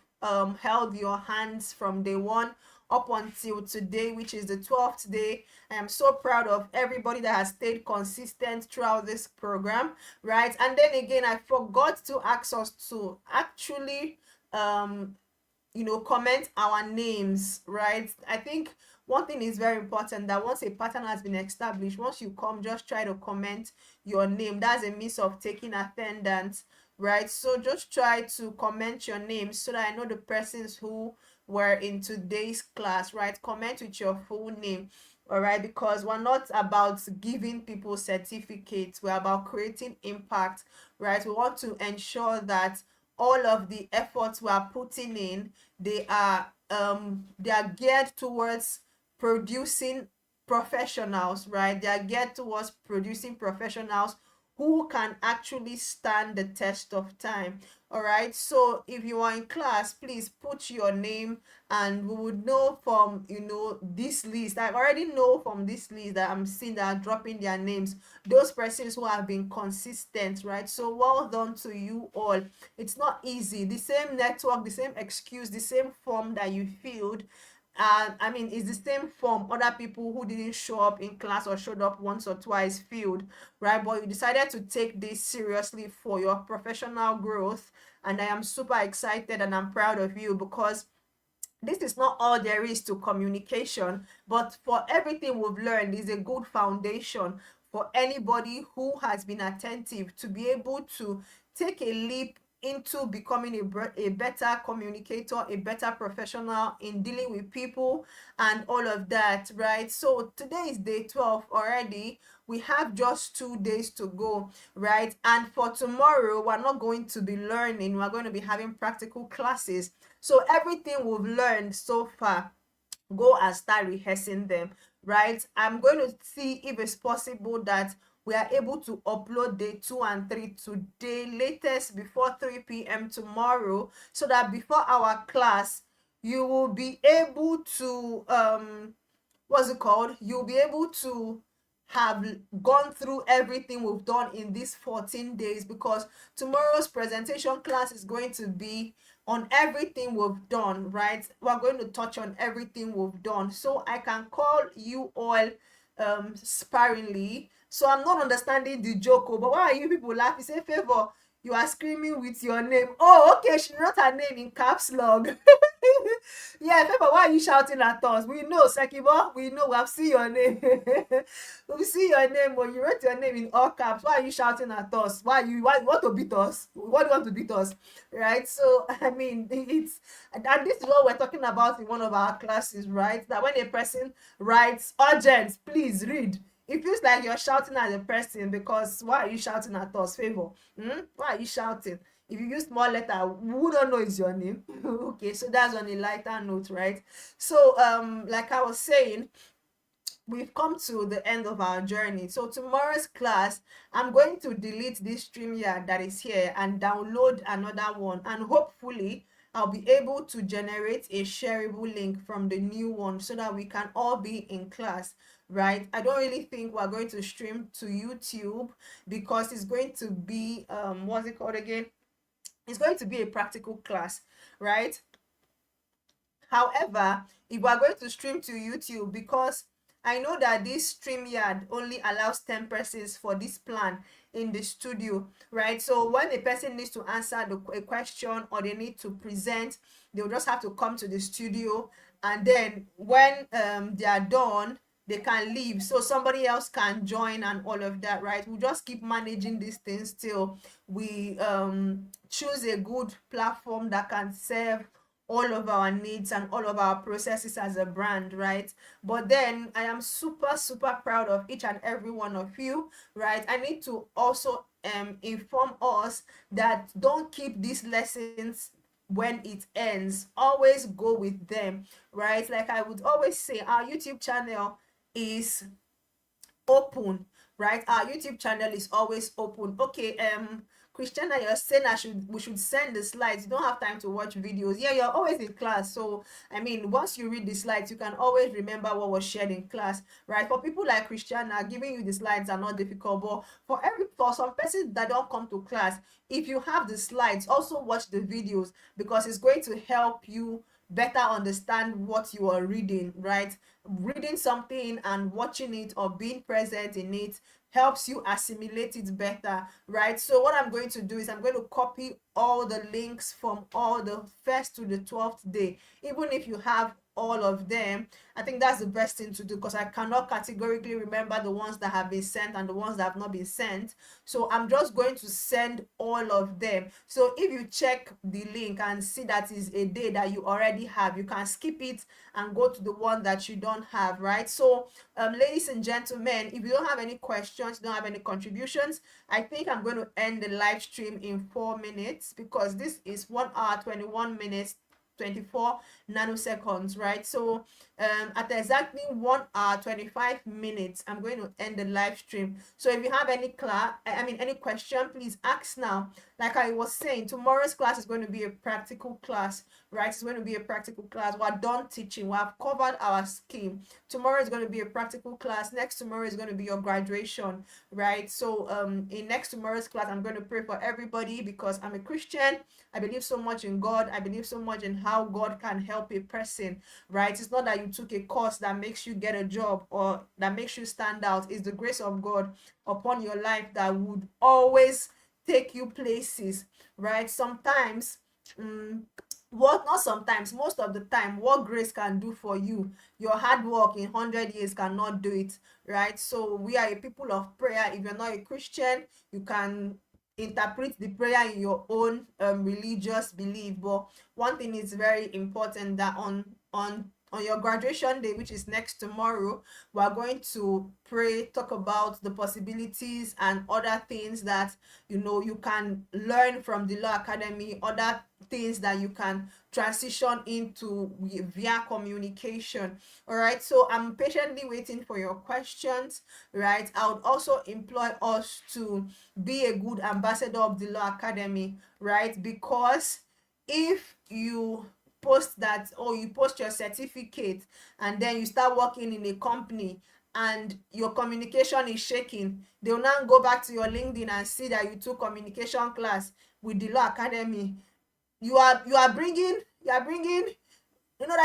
A: held your hands from day one up until today, which is the 12th day. I am so proud of everybody that has stayed consistent throughout this program, right? And then again, I forgot to ask us to actually comment our names, right? I think one thing is very important, that once a pattern has been established, once you come, just try to comment your name. That's a means of taking attendance, right? So just try to comment your name so that I know the persons who were in today's class, right? Comment with your full name, all right? Because we're not about giving people certificates, we're about creating impact, right? We want to ensure that all of the efforts we are putting in, they are geared towards producing professionals, right? They are geared towards producing professionals who can actually stand the test of time. All right, so if you are in class, please put your name, and we would know from this list. I already know from this list that I'm seeing that are dropping their names, those persons who have been consistent, right? So well done to you all. It's not easy. The same network, the same excuse, the same form that you filled, and I mean, it's the same form other people who didn't show up in class or showed up once or twice filled, right? But you decided to take this seriously for your professional growth, and I am super excited and I'm proud of you, because this is not all there is to communication, but for everything we've learned is a good foundation for anybody who has been attentive to be able to take a leap into becoming a better communicator, a better professional in dealing with people and all of that, right? So today is day 12 already. We have just 2 days to go, right? And for tomorrow, we're not going to be learning, we're going to be having practical classes. So everything we've learned so far, go and start rehearsing them, right? I'm going to see if it's possible that we are able to upload day 2 and 3 today, latest before 3 p.m. tomorrow, so that before our class, you will be able to what's it called? You'll be able to have gone through everything we've done in these 14 days, because tomorrow's presentation class is going to be on everything we've done, right? We're going to touch on everything we've done, so I can call you all sparingly. So I'm not understanding the joke, but why are you people laughing? Say, Favor, you are screaming with your name. Oh, okay, she wrote her name in caps lock. Yeah, Favor, why are you shouting at us? We know, Sekibo, we know, we have seen your name. We see your name, but you wrote your name in all caps. Why are you shouting at us? Why you want to beat us? What do you want to beat us? Right? So I mean, it's, and this is what we're talking about in one of our classes, right? That when a person writes urgent, please read, it feels like you're shouting at the person, because why are you shouting at us, Favor? Why are you shouting? If you use small letter, who don't know is your name? Okay, so that's on a lighter note, right? So like I was saying, we've come to the end of our journey. So tomorrow's class, I'm going to delete this StreamYard that is here and download another one, and hopefully I'll be able to generate a shareable link from the new one so that we can all be in class, right? I don't really think we're going to stream to YouTube because it's going to be what's it called again? It's going to be a practical class, right? However, if we are going to stream to YouTube, because I know that this StreamYard only allows 10 persons for this plan in the studio, right? So when a person needs to answer a question or they need to present, they'll just have to come to the studio, and then when they are done, they can leave so somebody else can join and all of that, right? We'll just keep managing these things till we choose a good platform that can serve all of our needs and all of our processes as a brand, right? But then I am super super proud of each and every one of you, right? I need to also inform us that don't keep these lessons when it ends, always go with them, right? Like I would always say, our YouTube channel is open, right? Our YouTube channel is always open. Okay, Christiana, you're saying we should send the slides. You don't have time to watch videos. Yeah, you're always in class. So I mean, once you read the slides, you can always remember what was shared in class, right? For people like Christiana, giving you the slides are not difficult, but for some persons that don't come to class, if you have the slides, also watch the videos because it's going to help you better understand what you are reading, right? Reading something and watching it or being present in it helps you assimilate it better, right? So what I'm going to do is I'm going to copy all the links from all the first to the 12th day. Even if you have all of them, I think that's the best thing to do because I cannot categorically remember the ones that have been sent and the ones that have not been sent. So I'm just going to send all of them. So if you check the link and see that is a day that you already have, you can skip it and go to the one that you don't have, right? So ladies and gentlemen, if you don't have any questions, don't have any contributions, I think I'm going to end the live stream in 4 minutes because this is 1 hour 21 minutes 24 nanoseconds, right? So at exactly 1 hour 25 minutes, I'm going to end the live stream. So if you have any any question, please ask now. Like I was saying, tomorrow's class is going to be a practical class, right? It's going to be a practical class. We're done teaching. We have covered our scheme. Tomorrow is going to be a practical class. Next tomorrow is going to be your graduation, right? So in next tomorrow's class, I'm going to pray for everybody because I'm a Christian. I believe so much in God. I believe so much in how God can help a person, right? It's not that you took a course that makes you get a job or that makes you stand out. It's the grace of God upon your life that would always take you places, right? Sometimes what not sometimes, most of the time, what grace can do for you, your hard work in 100 years cannot do it, right? So we are a people of prayer. If you're not a Christian, you can interpret the prayer in your own religious belief, but one thing is very important, that on your graduation day, which is next tomorrow, we are going to pray, talk about the possibilities and other things that you can learn from the law academy, other things that you can transition into via communication. All right, so I'm patiently waiting for your questions, right? I would also employ us to be a good ambassador of the law academy, right? Because if you post that, or you post your certificate and then you start working in a company and your communication is shaking, they'll now go back to your LinkedIn and see that you took communication class with the law academy. You are bringing that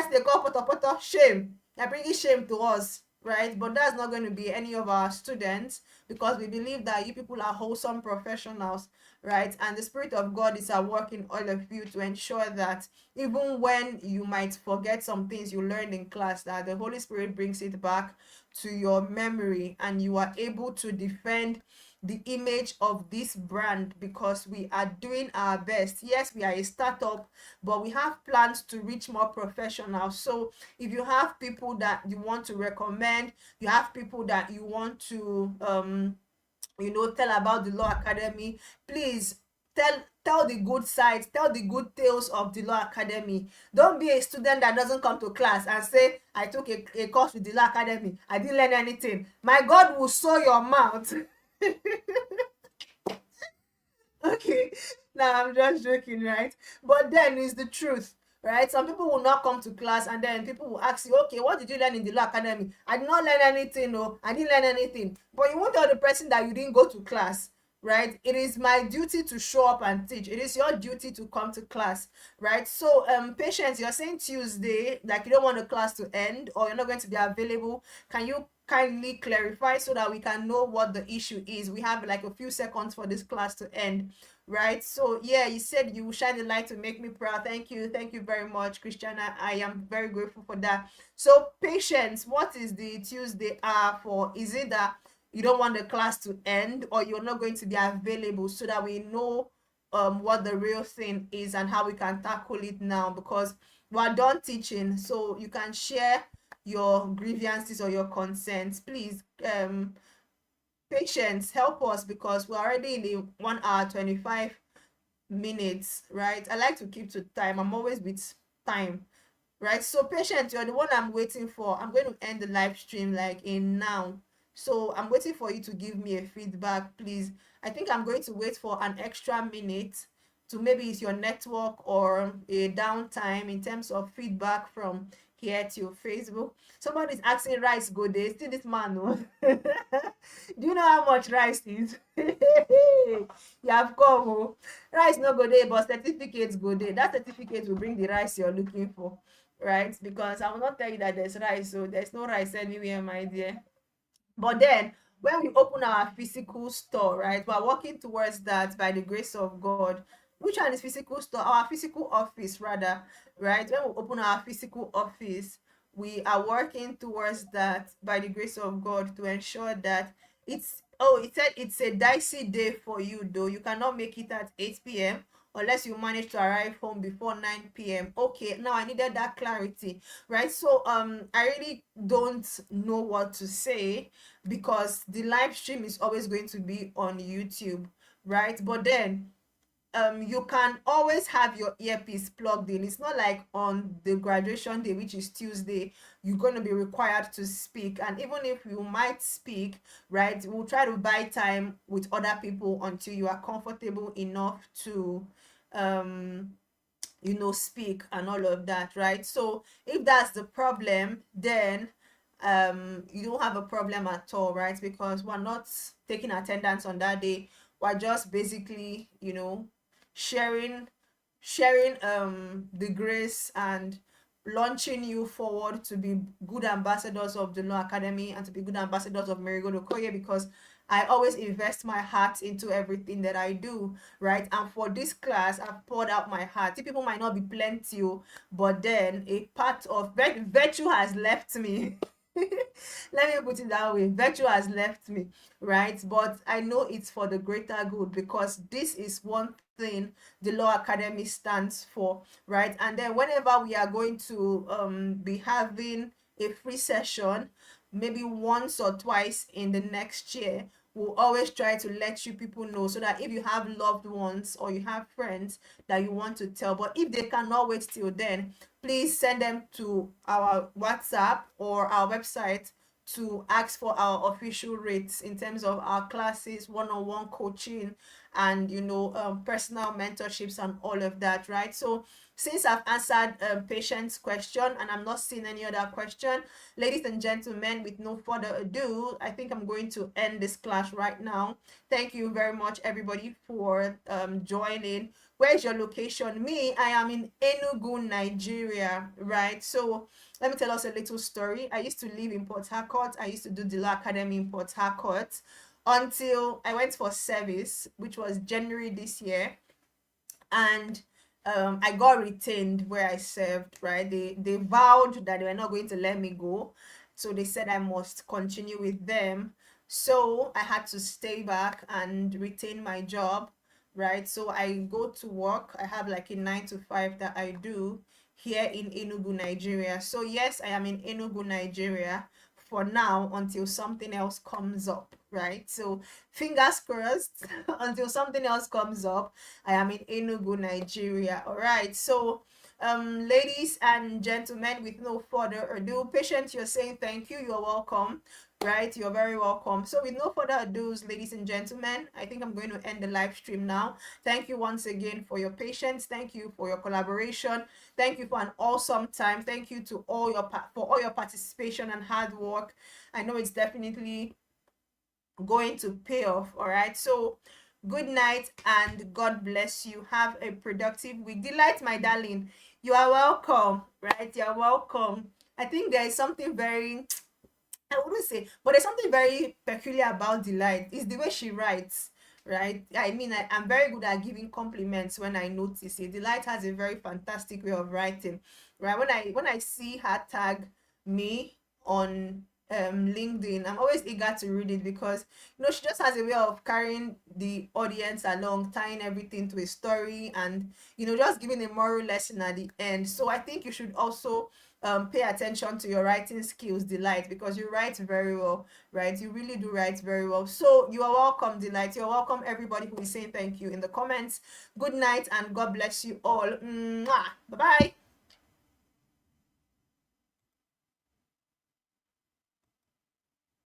A: they call poto shame. They're bringing shame to us, right? But that's not going to be any of our students because we believe that you people are wholesome professionals, right? And the Spirit of God is at work in all of you to ensure that even when you might forget some things you learned in class, that the Holy Spirit brings it back to your memory and you are able to defend the image of this brand because we are doing our best. Yes, we are a startup, but we have plans to reach more professionals. So if you have people that you want to recommend, you have people that you want to tell about the law academy, please tell the good sides, tell the good tales of the law academy. Don't be a student that doesn't come to class and say, I took a course with the law academy, I didn't learn anything. My God will sew your mouth. Okay, now I'm just joking, right? But then it's the truth, right? Some people will not come to class, and then people will ask you, okay, what did you learn in the law academy? I did not learn anything. No, I didn't learn anything. But you won't tell the person that you didn't go to class, right? It is my duty to show up and teach. It is your duty to come to class, right? So patience, you're saying Tuesday, like you don't want the class to end, or you're not going to be available. Can you kindly clarify so that we can know what the issue is? We have like a few seconds for this class to end, right? So yeah, you said you will shine the light to make me proud. Thank you very much, Christiana. I am very grateful for that. So patience, what is the Tuesday for? Is it that you don't want the class to end, or you're not going to be available, so that we know what the real thing is and how we can tackle it now? Because we're done teaching, so you can share your grievances or your concerns. Please, patience, help us, because we're already in the 1 hour 25 minutes, right? I like to keep to time. I'm always with time, right? So patient, you're the one I'm waiting for. I'm going to end the live stream like in now. So I'm waiting for you to give me a feedback, please. I think I'm going to wait for an extra minute to, maybe it's your network or a downtime in terms of feedback from here to Facebook. Somebody's asking, rice go there. Still this man, no? Do you know how much rice is? You have come, oh. Rice no go there, but certificates go there. That certificate will bring the rice you're looking for, right? Because I will not tell you that there's rice, so there's no rice anywhere, my dear. But then when we open our physical store, right, we're working towards that by the grace of God. Which one is physical store? Our physical office, rather, right? When we open our physical office, we are working towards that by the grace of God, to ensure that it's, oh, it said it's a dicey day for you, though. You cannot make it at 8 p.m. unless you manage to arrive home before 9 p.m. Okay, now I needed that clarity, right? So I really don't know what to say, because the live stream is always going to be on YouTube, right? But then you can always have your earpiece plugged in. It's not like on the graduation day, which is Tuesday, you're going to be required to speak. And even if you might speak, right, we'll try to buy time with other people until you are comfortable enough to um speak and all of that, right? So if that's the problem, then you don't have a problem at all, right? Because we're not taking attendance on that day. We're just basically, sharing the grace and launching you forward to be good ambassadors of the Law Academy and to be good ambassadors of Marigold Okoye, because I always invest my heart into everything that I do, right? And for this class, I've poured out my heart. People might not be plenty, but then a part of virtue has left me. Let me put it that way. Virtue has left me, right? But I know it's for the greater good, because this is one thing the Law Academy stands for, right? And then whenever we are going to be having a free session, maybe once or twice in the next year, we'll always try to let you people know, so that if you have loved ones or you have friends that you want to tell, but if they cannot wait till then, please send them to our WhatsApp or our website to ask for our official rates in terms of our classes, one-on-one coaching, and personal mentorships and all of that, right? So since I've answered patient's question and I'm not seeing any other question, ladies and gentlemen, with no further ado, I think I'm going to end this class right now. Thank you very much, everybody, for joining. Where's your location? Me, I am in Enugu, Nigeria, right? So let me tell us a little story. I used to live in Port Harcourt. I used to do the Law Academy in Port Harcourt until I went for service, which was January this year. And I got retained where I served, right? They vowed that they were not going to let me go. So they said I must continue with them. So I had to stay back and retain my job, right? So I go to work. I have like a 9 to 5 that I do here in Enugu, Nigeria. So yes, I am in Enugu, Nigeria for now until something else comes up, right? So fingers crossed until something else comes up. I am in Enugu, Nigeria. All right. So ladies and gentlemen, with no further ado, patient, you're saying thank you, you're welcome, right? You're very welcome. So with no further ado, ladies and gentlemen, I think I'm going to end the live stream now. Thank you once again for your patience. Thank you for your collaboration. Thank you for an awesome time. Thank you to all your for all your participation and hard work. I know it's definitely going to pay off. All right. So good night and God bless you. Have a productive week. Delight, my darling. You are welcome, right? You're welcome. I think there is something very, I wouldn't say, but there's something very peculiar about Delight. It's the way she writes, right? I mean, I'm very good at giving compliments when I notice it. Delight has a very fantastic way of writing, right? When I see her tag me on LinkedIn, I'm always eager to read it because she just has a way of carrying the audience along, tying everything to a story, and just giving a moral lesson at the end. So I think you should also pay attention to your writing skills, Delight, because you write very well, right? You really do write very well. So you are welcome, Delight. You're welcome, everybody who is saying thank you in the comments. Good night and God bless you all. Mwah. Bye bye.